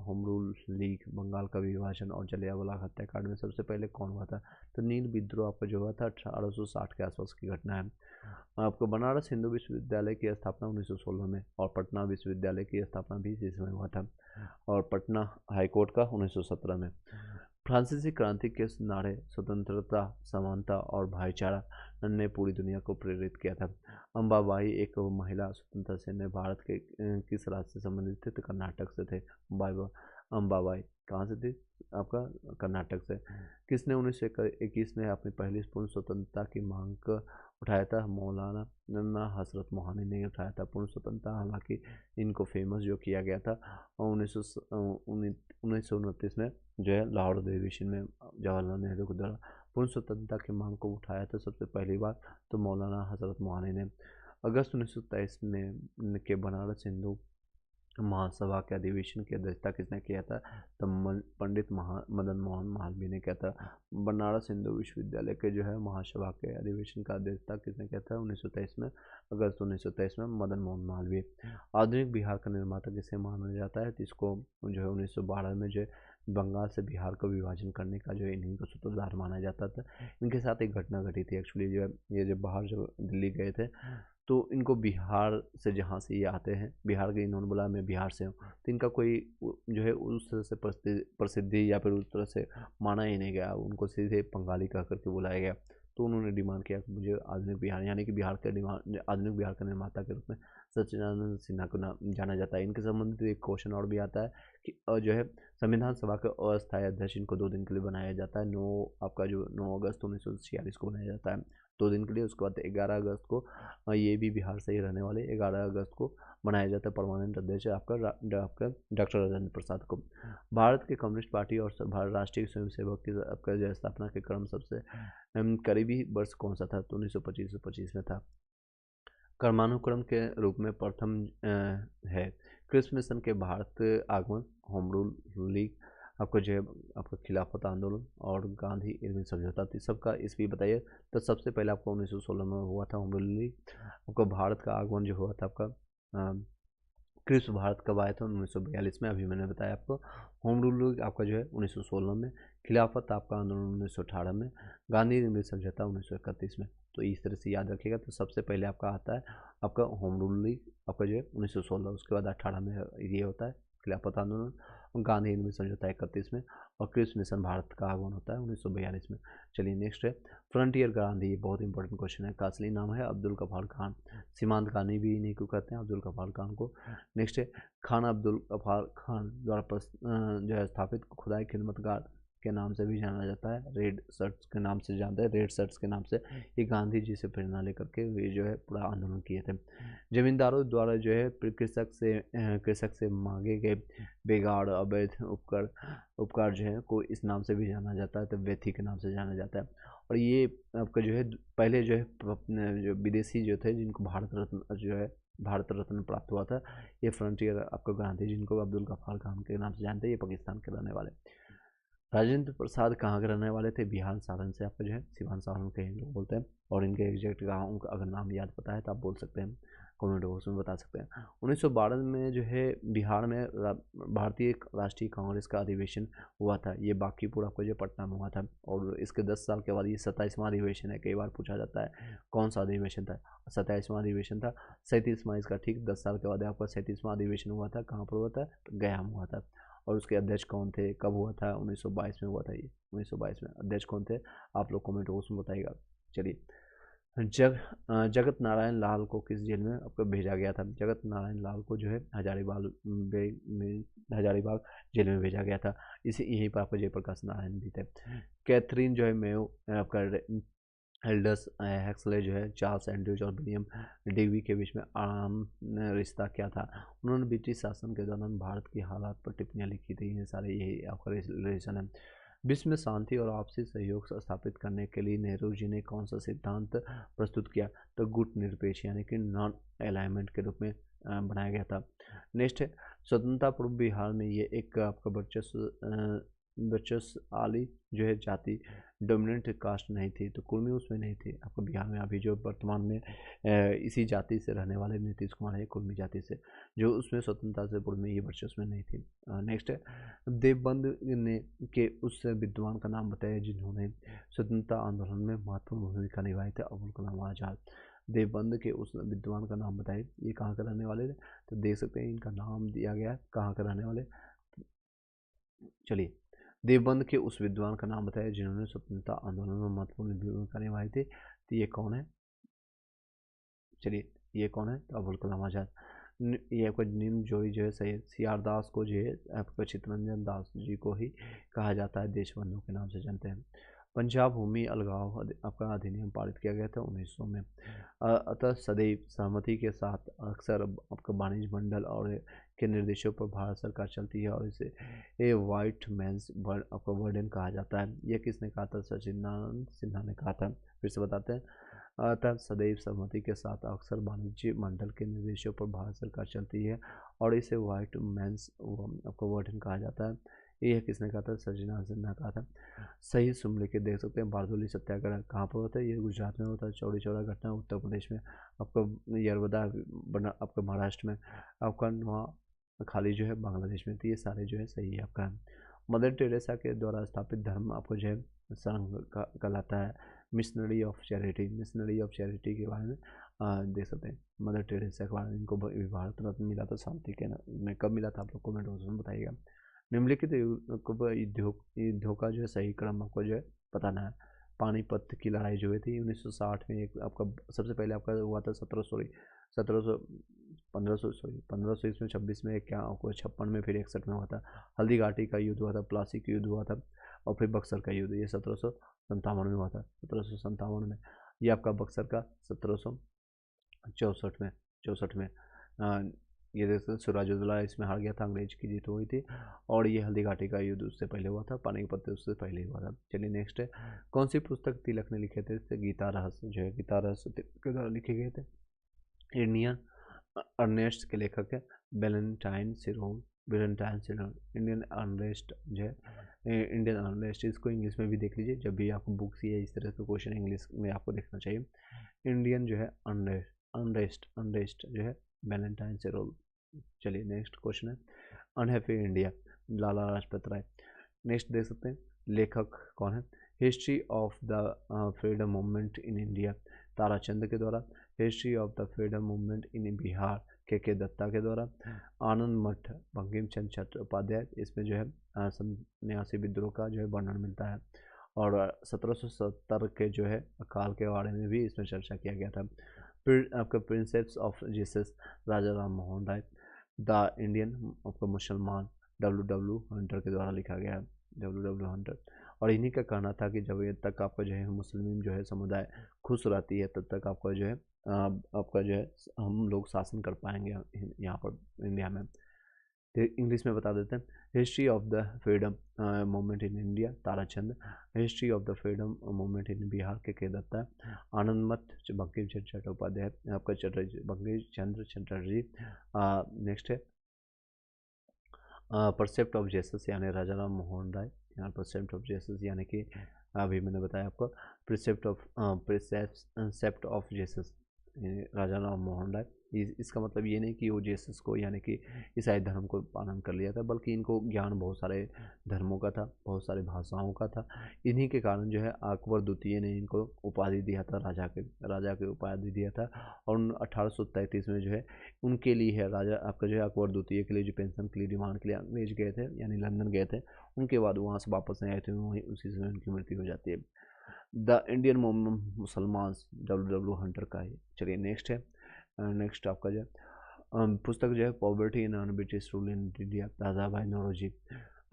होम रूल लीग, बंगाल का विभाजन और जलियांवाला हत्याकांड में सबसे पहले कौन हुआ था? तो नील विद्रोह आपका जो हुआ था 1860 के आसपास की घटना है। आपको बनारस हिंदू विश्वविद्यालय की स्थापना 1916 में और पटना विश्वविद्यालय की स्थापना भी इसी समय हुआ था और पटना हाईकोर्ट का 1917 में। फ्रांसीसी क्रांति के नारे स्वतंत्रता, समानता और भाईचारा ने पूरी दुनिया को प्रेरित किया था। अंबाबाई एक महिला स्वतंत्रता सेनानी भारत के किस राज्य से संबंधित थे? तो कर्नाटक से थे। अंबाबाई कहाँ से थी? आपका कर्नाटक से। किसने 1921 में अपनी पहली पूर्ण स्वतंत्रता की मांग उठाया था? मौलाना नन्ना हजरत मोहानी ने उठाया था पूर्ण स्वतंत्रता। हालांकि इनको फेमस जो किया गया था 1929 में जो है लाहौर अधिवेशन में जवाहरलाल नेहरू के द्वारा पूर्ण स्वतंत्रता की मांग को उठाया था सबसे पहली बार तो मौलाना हजरत मोहानी ने। अगस्त 1923 में के बनारस हिंदू महासभा के अधिवेशन की अध्यक्षता किसने किया था? तो पंडित मदन मोहन मालवीय ने किया था। बनारस हिंदू विश्वविद्यालय के जो है महासभा के अधिवेशन का अध्यक्षता किसने किया था? 1923 में, अगस्त 1923 में मदन मोहन मालवीय। आधुनिक बिहार का निर्माता किसे माना जाता है? तो इसको जो है 1912 में जो बंगाल से बिहार को विभाजन करने का जो है इन्हीं को सूत्रधार माना जाता था। इनके साथ एक घटना घटी थी एक्चुअली जो है ये जब बाहर जो दिल्ली गए थे तो इनको बिहार से जहाँ से ये आते हैं बिहार के इन्होंने बोला मैं बिहार से हूँ तो इनका कोई जो है उस तरह से प्रसिद्धि या फिर उस तरह से माना ही नहीं गया। उनको सीधे बंगाली कह करके बुलाया गया तो उन्होंने डिमांड किया कि मुझे आधुनिक बिहार यानी कि बिहार के आधुनिक बिहार का निर्माता के रूप में सच्चिदानंद सिन्हा को नाम जाना जाता है। इनके संबंधित एक क्वेश्चन और भी आता है कि जो है संविधान सभा के अस्थायी अध्यक्ष इनको 2 दिन के लिए बनाया जाता है। 9 अगस्त 1946 को बनाया जाता है 2 दिन के लिए। उसके बाद 11 अगस्त को ये भी बिहार से ही रहने वाले 11 अगस्त को बनाया जाता है परमानेंट अध्यक्ष आपका डॉक्टर राजेंद्र प्रसाद को। भारत के कम्युनिस्ट पार्टी और राष्ट्रीय स्वयंसेवक की आपका जो स्थापना के क्रम सबसे करीबी वर्ष कौन सा था? तो 1925 में था। क्रमानुक्रम के रूप में प्रथम है क्रिप्स मिशन के भारत आगमन, होम रूल लीग, आपको जो है आपका खिलाफत आंदोलन और गांधी इरविन समझौता थी सबका ईस्वी बताइए। तो सबसे पहले आपको 1916 में हुआ था होम रूल लीग। आपको भारत का आगमन जो हुआ था आपका क्रिप्स भारत कब आया था? 1942 में। अभी मैंने बताया आपको। होम रूल लीग आपका जो है 1916 में। खिलाफत आपका आंदोलन 1918 में। गांधी इरविन समझौता 1931 में। तो इस तरह से याद रखिएगा। तो सबसे पहले आपका आता है आपका होम रूल लीग आपका जो है 1916। उसके बाद 18 में ये होता है खिलाफत आंदोलन। गांधी इरविन समझौता 31 में और क्रिप्स मिशन भारत का आगमन होता है 1942 में। चलिए नेक्स्ट है फ्रंटियर गांधी। ये बहुत इंपॉर्टेंट क्वेश्चन है। का असली नाम है अब्दुल गफ्फार खान। सीमांत गांधी भी इन्हीं को कहते हैं अब्दुल गफ्फार खान को। नेक्स्ट है खान अब्दुल गफ्फार खान द्वारा जो है स्थापित खुदाई खिदमत गार्ड के नाम से भी जाना जाता है। रेड शर्ट्स के नाम से जानते हैं, रेड शर्ट्स के नाम से। ये गांधी जी से प्रेरणा लेकर के ये जो है पूरा आंदोलन किए थे। जमींदारों द्वारा जो है कृषक से मांगे गए बेगाड़ अवैध उपकार जो है को इस नाम से भी जाना जाता है, तो वेथी के नाम से जाना जाता है। और ये आपका जो है पहले जो है अपने जो विदेशी जो थे जिनको भारत रत्न प्राप्त हुआ था ये फ्रंटियर आपको गांधी जिनको अब्दुल गफ्फार खान के नाम से जानते हैं। ये पाकिस्तान के रहने वाले। राजेंद्र प्रसाद कहाँ के रहने वाले थे? बिहार सारण से। आपका जो है सिवान सारण के लोग बोलते हैं। और इनके एग्जैक्ट गाँव का अगर नाम याद पता है तो आप बोल सकते हैं। कमेंट बॉक्स में बता सकते हैं। 1912 में जो है बिहार में भारतीय राष्ट्रीय कांग्रेस का अधिवेशन हुआ था। ये बांकीपुर आपको जो पटना में हुआ था, और इसके 10 साल के बाद ये 27वां अधिवेशन है। कई बार पूछा जाता है कौन सा अधिवेशन था, 27वां अधिवेशन था। 37वां इसका ठीक 10 साल के बाद आपका 37वां अधिवेशन हुआ था। कहाँ पर हुआ था? तो गया में हुआ था। और उसके अध्यक्ष कौन थे, कब हुआ था? 1922 में हुआ था ये, 1922 में। अध्यक्ष कौन थे आप लोग कमेंट बॉक्स में बताइएगा। चलिए, जगत नारायण लाल को किस जेल में आपको भेजा गया था? जगत नारायण लाल को जो है हजारीबाग जेल में भेजा गया था। इसी यहीं पर आपको जयप्रकाश नारायण भी थे। कैथरीन जो है मेयो आपका एल्डस हैक्सले जो है चार्ल्स एंड्रूज और विलियम डेवी के बीच में आम रिश्ता क्या था? उन्होंने ब्रिटिश शासन के दौरान भारत की हालात पर टिप्पणियाँ लिखी थी। ये सारे यही आपका रिलेशन है। विश्व में शांति और आपसी सहयोग स्थापित करने के लिए नेहरू जी ने कौन सा सिद्धांत प्रस्तुत किया? तो गुट निरपेक्ष यानी कि नॉन अलाइनमेंट के रूप में बनाया गया था। नेक्स्ट है, स्वतंत्रता पूर्व बिहार में ये एक आपका वर्चस्वशाली जो है जाति डोमिनेंट कास्ट नहीं थी, तो कुर्मी उसमें नहीं थी आपको बिहार में। अभी जो वर्तमान में इसी जाति से रहने वाले नीतीश कुमार है, कुर्मी जाति से, जो उसमें स्वतंत्रता से पूर्व में ये वर्चस्व में नहीं थी। नेक्स्ट है, देवबंद ने के उस विद्वान का नाम बताया जिन्होंने स्वतंत्रता आंदोलन में महत्वपूर्ण भूमिका निभाई थी? अबुल कलाम आजाद। देवबंद के उस विद्वान का नाम बताइए, ये कहाँ के रहने वाले थे? तो देख सकते हैं इनका नाम दिया गया है, कहाँ के रहने वाले। चलिए, देवबंद के उस विद्वान का नाम बताया जिन्होंने स्वतंत्रता आंदोलन में महत्वपूर्ण भूमिका निभाई थी। तो ये कौन है? चलिए, ये कौन है? तो अबुल कलाम आजाद। ये आपका निम्न जोड़ी जो है सैयद सीआर दास को जो है आपका चित्तरंजन दास जी को ही कहा जाता है, देशबंधु के नाम से जानते हैं। पंजाब भूमि अलगाव आपका अधिनियम पारित किया गया था 1900 में। अतः सदैव सहमति के साथ अक्सर आपका वाणिज्य मंडल और के निर्देशों पर भारत सरकार चलती है, और इसे ए वाइट मैंस आपका वर्डन कहा जाता है। यह किसने कहा था? सचिदानंद सिन्हा ने कहा था। फिर से बताते हैं, अतः सदैव सहमति के साथ अक्सर वाणिज्य मंडल के निर्देशों पर भारत सरकार चलती है, और इसे व्हाइट मैंस आपको वर्डन कहा जाता है। यह किसने कहा था? सचिदानंद सिन्हा कहा था। सही सुन के देख सकते हैं, बारदोली सत्याग्रह कहाँ पर होता है? ये गुजरात में होता है। चौड़ी चौरा घटना उत्तर प्रदेश में, आपका यरवदा बना आपका महाराष्ट्र में, आपका नवा खाली जो है बांग्लादेश में। तो ये सारे जो है सही है आपका। मदर टेरेसा के द्वारा स्थापित धर्म आपको जो है संघ कहलाता है। Missionary of charity, missionary of charity के बारे में देख सकते हैं। मदर टेरेसा के बारे में, इनको भारत रत्न मिला था शांति के में। कब मिला था आप लोग कमेंट बॉक्स में बताइएगा। निम्नलिखित युद्धों का जो है सही क्रम आपको जो है बताना है। पानीपत की लड़ाई जो हुई थी 1960 में, एक आपका सबसे पहले आपका हुआ था 1500 इसमें 26 में, क्या आपको 56 में, फिर 61 में हुआ था। हल्दी घाटी का युद्ध हुआ था, प्लासी का युद्ध हुआ था, और फिर बक्सर का युद्ध, ये 1757 में हुआ था। 1757 में ये आपका बक्सर का 1764 में 64 में ये देख सकते सिराजुद्दौला इसमें हार गया था, अंग्रेज की जीत हुई थी। और ये हल्दी घाटी का युद्ध उससे पहले हुआ था, पानीपत उससे पहले हुआ था। चलिए नेक्स्ट है, कौन सी पुस्तक तिलक ने लिखे थे? गीता रहस्य जो है, गीता रहस्य तिलक के द्वारा लिखे गए थे। इंडियन अर्नेस्ट के लेखक है वैलेंटाइन सिरोल, वैलेंटाइन सिरोल। इंडियन अर्नेस्ट जो है, इंडियन अर्नेस्ट, इसको इंग्लिश में भी देख लीजिए, जब भी आपको बुक्स या इस तरह के क्वेश्चन इंग्लिश में आपको देखना चाहिए। इंडियन जो है अनरेस्ट जो है वैलेंटाइन सिरोल। चलिए नेक्स्ट क्वेश्चन है, unhappy India, Lala Lajpat Rai. Next देख सकते हैं, लेखक कौन है? History of the freedom movement in India, Tarachand के द्वारा। History of the freedom movement in Bihar, के दत्ता के द्वारा। आनंद मठ, बंकिम चंद्र चट्टोपाध्याय। इसमें जो है सन्यासी विद्रोह का जो है वर्णन मिलता है। और 1770 के जो है अकाल के बारे में भी इसमें चर्चा किया गया था। फिर आपका precepts of Jesus, Raja Ram Mohan Roy. The Indian आपका मुसलमान, डब्ल्यू हंटर के द्वारा लिखा गया है, डब्ल्यू हंटर। और इन्हीं का कहना था कि जब तक आपका जो है मुस्लिम जो है समुदाय खुश रहती है, तब तक आपका जो है आपका जो है हम लोग शासन कर पाएंगे यहाँ पर इंडिया में। तो इंग्लिश में बता देते हैं, history of the freedom movement in India, Tarachand. History of the freedom movement in Bihar, के दत्ता। आनंद मठ, बंकिम चंद्र चट्टोपाध्याय, आपका बंकिम चंद्र चटर्जी। नेक्स्ट है परसेप्ट ऑफ जेसस, यानी राजा राम मोहन राय। यहाँ परसेप्ट ऑफ जेसस यानी कि अभी मैंने बताया आपको, प्रिसेप्ट ऑफ जेसस राजा राम मोहन राय। इसका मतलब ये नहीं कि वो जीसस को यानी कि ईसाई धर्म को पालन कर लिया था, बल्कि इनको ज्ञान बहुत सारे धर्मों का था, बहुत सारे भाषाओं का था। इन्हीं के कारण जो है अकबर द्वितीय ने इनको उपाधि दिया था, राजा के उपाधि दिया था। और 1833 में जो है उनके लिए है राजा आपका जो है अकबर द्वितीय के लिए जो पेंशन के लिए डिमांड के लिए अंग्रेज गए थे, यानी लंदन गए थे। उनके बाद वहाँ से वापस नहीं आए थे, वहीं उसी समय उनकी मृत्यु हो जाती है। द इंडियन मुसलमान डब्ल्यू हंटर का है। चलिए नेक्स्ट है, नेक्स्ट आपका जो पुस्तक जो है poverty in British rule in India, दादा भाई नौरोजी।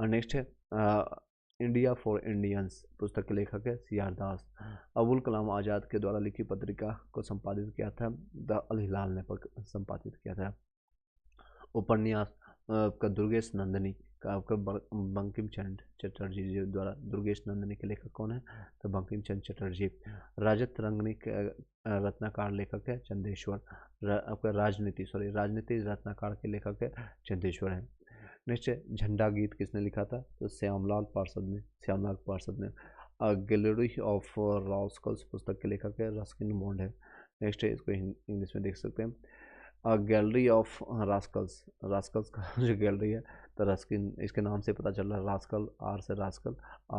नेक्स्ट है इंडिया फॉर इंडियंस, पुस्तक के लेखक है सी.आर. दास। अबुल कलाम आज़ाद के द्वारा लिखी पत्रिका को संपादित किया था, द अल हिलाल ने संपादित किया था। उपन्यास का दुर्गेश नंदिनी का आपका बंकिम चंद्र चटर्जी जी द्वारा। दुर्गेश नंदिनी के लेखक कौन है? तो बंकिम चंद्र चटर्जी। राजत रंगनी के रत्नाकार लेखक है चंदेश्वर। आपका राजनीति रत्नाकार के लेखक है चंदेश्वर है। नेक्स्ट है झंडा गीत किसने लिखा था? तो श्यामलाल पार्षद ने। गैलरी ऑफ रास्कल्स पुस्तक के लेखक है रस्किन बॉन्ड है। नेक्स्ट है, इसको इंग्लिश में देख सकते हैं, गैलरी ऑफ रास्कल्स का जो गैलरी है, तो रस्किन, इसके नाम से पता चल रहा है, रास्कल, आर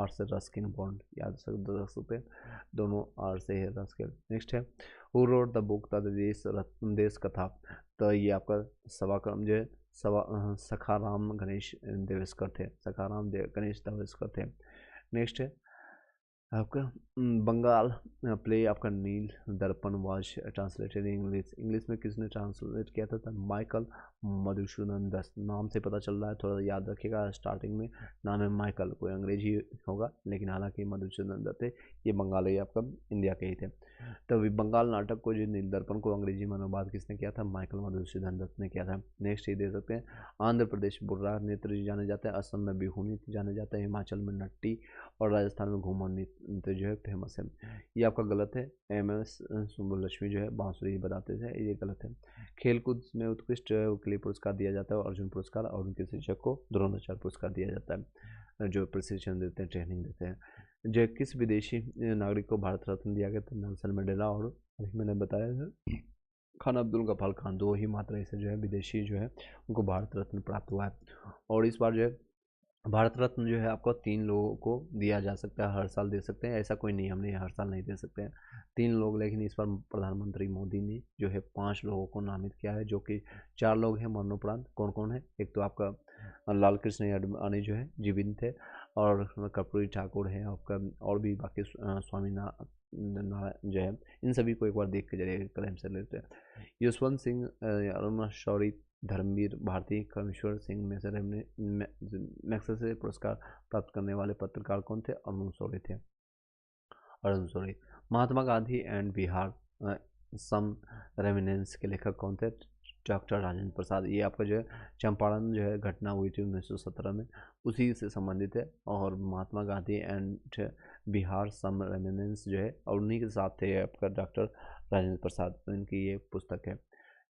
से रस्किन बॉन्ड, याद रख सकते हैं, दोनों आर से है रस्किन। नेक्स्ट है who wrote the book the देश कथा, तो ये आपका सभाक्रम जो है सखाराम गणेश देवेस्कर थे। नेक्स्ट है आपका बंगाल प्ले आपका नील दर्पण वाज ट्रांसलेटेड इन इंग्लिश में किसने ट्रांसलेट किया था? माइकल मधुसूदन दत्त। नाम से पता चल रहा है, थोड़ा याद रखिएगा, स्टार्टिंग में नाम है माइकल, कोई अंग्रेजी होगा, लेकिन हालांकि मधुसूदन दत्त है, ये बंगाली आपका इंडिया के ही थे। तो बंगाल नाटक को जो नील दर्पण को अंग्रेजी में अनुवाद किसने किया था? माइकल मधुसूदन दत्त ने किया था। नेक्स्ट ये दे सकते हैं, आंध्र प्रदेश बुर्रा नृत्य जाने जाते हैं, असम में बिहू नृत्य जाने जाते हैं, हिमाचल में नट्टी और राजस्थान में घूमर नृत्य जो है फेमस है। ये आपका गलत है, एम.एस. सुब्बुलक्ष्मी जो है बांसुरी बताते थे, ये गलत है। खेलकूद में उत्कृष्ट जो है के लिए पुरस्कार दिया जाता है, अर्जुन पुरस्कार, और उनके शिक्षक को द्रोणाचार्य पुरस्कार दिया जाता है, जो प्रशिक्षण देते हैं, ट्रेनिंग देते हैं। जो किस विदेशी नागरिक को भारत रत्न दिया गया था? नेल्सन मंडेला और मैंने बताया था खान अब्दुल गफार खान, दो ही मात्रा से जो है विदेशी जो है उनको भारत रत्न प्राप्त हुआ है। और इस बार जो है भारत रत्न जो है आपको 3 लोगों को दिया जा सकता है, हर साल दे सकते हैं, ऐसा कोई नियम नहीं है, हर साल नहीं दे सकते हैं 3 लोग। लेकिन इस पर प्रधानमंत्री मोदी ने जो है 5 लोगों को नामित किया है, जो कि 4 लोग हैं मरणोपरांत। कौन कौन है? एक तो आपका लाल कृष्ण आडवाणी जो है जीवित थे, और कर्पूरी ठाकुर है आपका, और भी बाकी स्वामी नारायण जो है, इन सभी को एक बार देख के जरिए क्लेम से लेते हैं। यशवंत सिंह, अरुण शौरी, धर्मवीर भारती, कामेश्वर सिंह में से मैग्सेसे पुरस्कार प्राप्त करने वाले पत्रकार कौन थे? Arun Shourie. Mahatma Gandhi and Bihar some reminiscences के लेखक कौन थे? डॉक्टर राजेंद्र प्रसाद। ये आपका जो है चंपारण जो है घटना हुई थी 1917 में, उसी से संबंधित है। और Mahatma Gandhi and Bihar some reminiscences जो है, और उन्हीं के साथ थे आपका डॉक्टर राजेंद्र प्रसाद, इनकी ये पुस्तक है।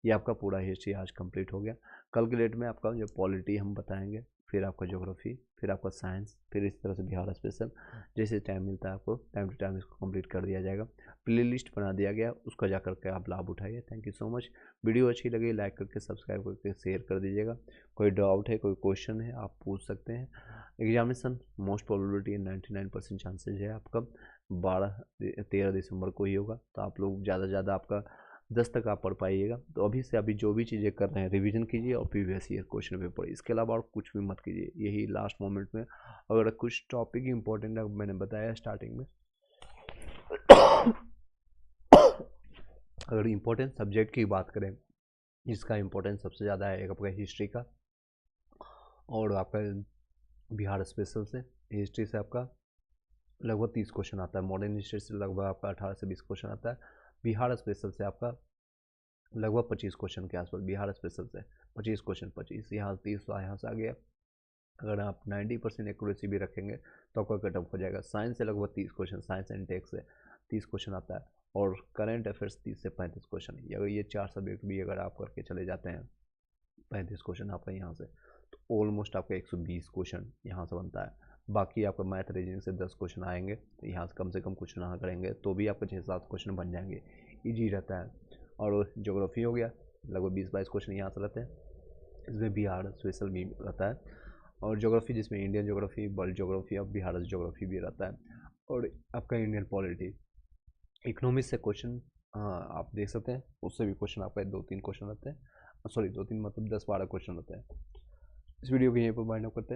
ये आपका पूरा हिस्ट्री आज कंप्लीट हो गया। कल के डेट में आपका जो पॉलिटी हम बताएंगे, फिर आपका ज्योग्राफी, फिर आपका साइंस, फिर इस तरह से बिहार स्पेशल, जैसे टाइम मिलता है आपको टाइम टू टाइम इसको कंप्लीट कर दिया जाएगा। प्लेलिस्ट बना दिया गया, उसका जा करके आप लाभ उठाइए। Thank you so much. Video अच्छी लगी लाइक करके, सब्सक्राइब करके, शेयर कर दीजिएगा। कोई डाउट है, कोई क्वेश्चन है, आप पूछ सकते हैं। एग्जामिनेशन मोस्ट प्रोबेबिलिटी 99% चांसेज है आपका 13 दिसंबर को ही होगा, तो आप लोग ज़्यादा से ज़्यादा आपका 10 तक आप पढ़ पाइएगा। तो अभी से अभी जो भी चीज़ें कर रहे हैं रिवीजन कीजिए, और प्रीवियस ईयर क्वेश्चन पेपर, इसके अलावा और कुछ भी मत कीजिए। यही लास्ट मोमेंट में अगर कुछ टॉपिक इंपॉर्टेंट है, मैंने बताया स्टार्टिंग में अगर इम्पोर्टेंट सब्जेक्ट की बात करें, जिसका इम्पोर्टेंस सबसे ज़्यादा है, एक आपका हिस्ट्री का, और आपका बिहार स्पेशल से हिस्ट्री से आपका लगभग 30 क्वेश्चन आता है, मॉडर्न हिस्ट्री से लगभग आपका 18 से 20 क्वेश्चन आता है, बिहार स्पेशल से आपका लगभग 25 क्वेश्चन के आसपास, बिहार स्पेशल से 25 क्वेश्चन, 25 यहाँ 30 यहाँ से आ गया। अगर आप 90% एक्यूरेसी भी रखेंगे तो आपका कटअप हो जाएगा। साइंस से लगभग 30 क्वेश्चन, साइंस एंड टेक्स से 30 क्वेश्चन आता है, और करंट अफेयर्स 30 से 35 क्वेश्चन। अगर ये 4 सब्जेक्ट भी अगर आप करके चले जाते हैं, 35 क्वेश्चन आपका यहाँ से, तो ऑलमोस्ट आपका 120 क्वेश्चन यहाँ से बनता है। बाकी आपका मैथ रीजनिंग से 10 क्वेश्चन आएंगे, तो यहाँ से कम कुछ ना करेंगे तो भी आपके 6-7 क्वेश्चन बन जाएंगे, ईजी रहता है। और ज्योग्राफी हो गया, लगभग 20-22 क्वेश्चन यहाँ से रहते हैं। इसमें बिहार स्पेशल भी रहता है, और ज्योग्राफी जिसमें इंडियन ज्योग्राफी, वर्ल्ड ज्योग्राफी और बिहार ज्योग्राफी भी रहता है, और आपका इंडियन पॉलिटी। इकोनॉमिक्स से क्वेश्चन आप देख सकते हैं, उससे भी क्वेश्चन आपका 2-3 क्वेश्चन रहते हैं, सॉरी 2-3 मतलब 10-12 क्वेश्चन रहते हैं। इस वीडियो को यहीं पर वाइंड अप करते हैं।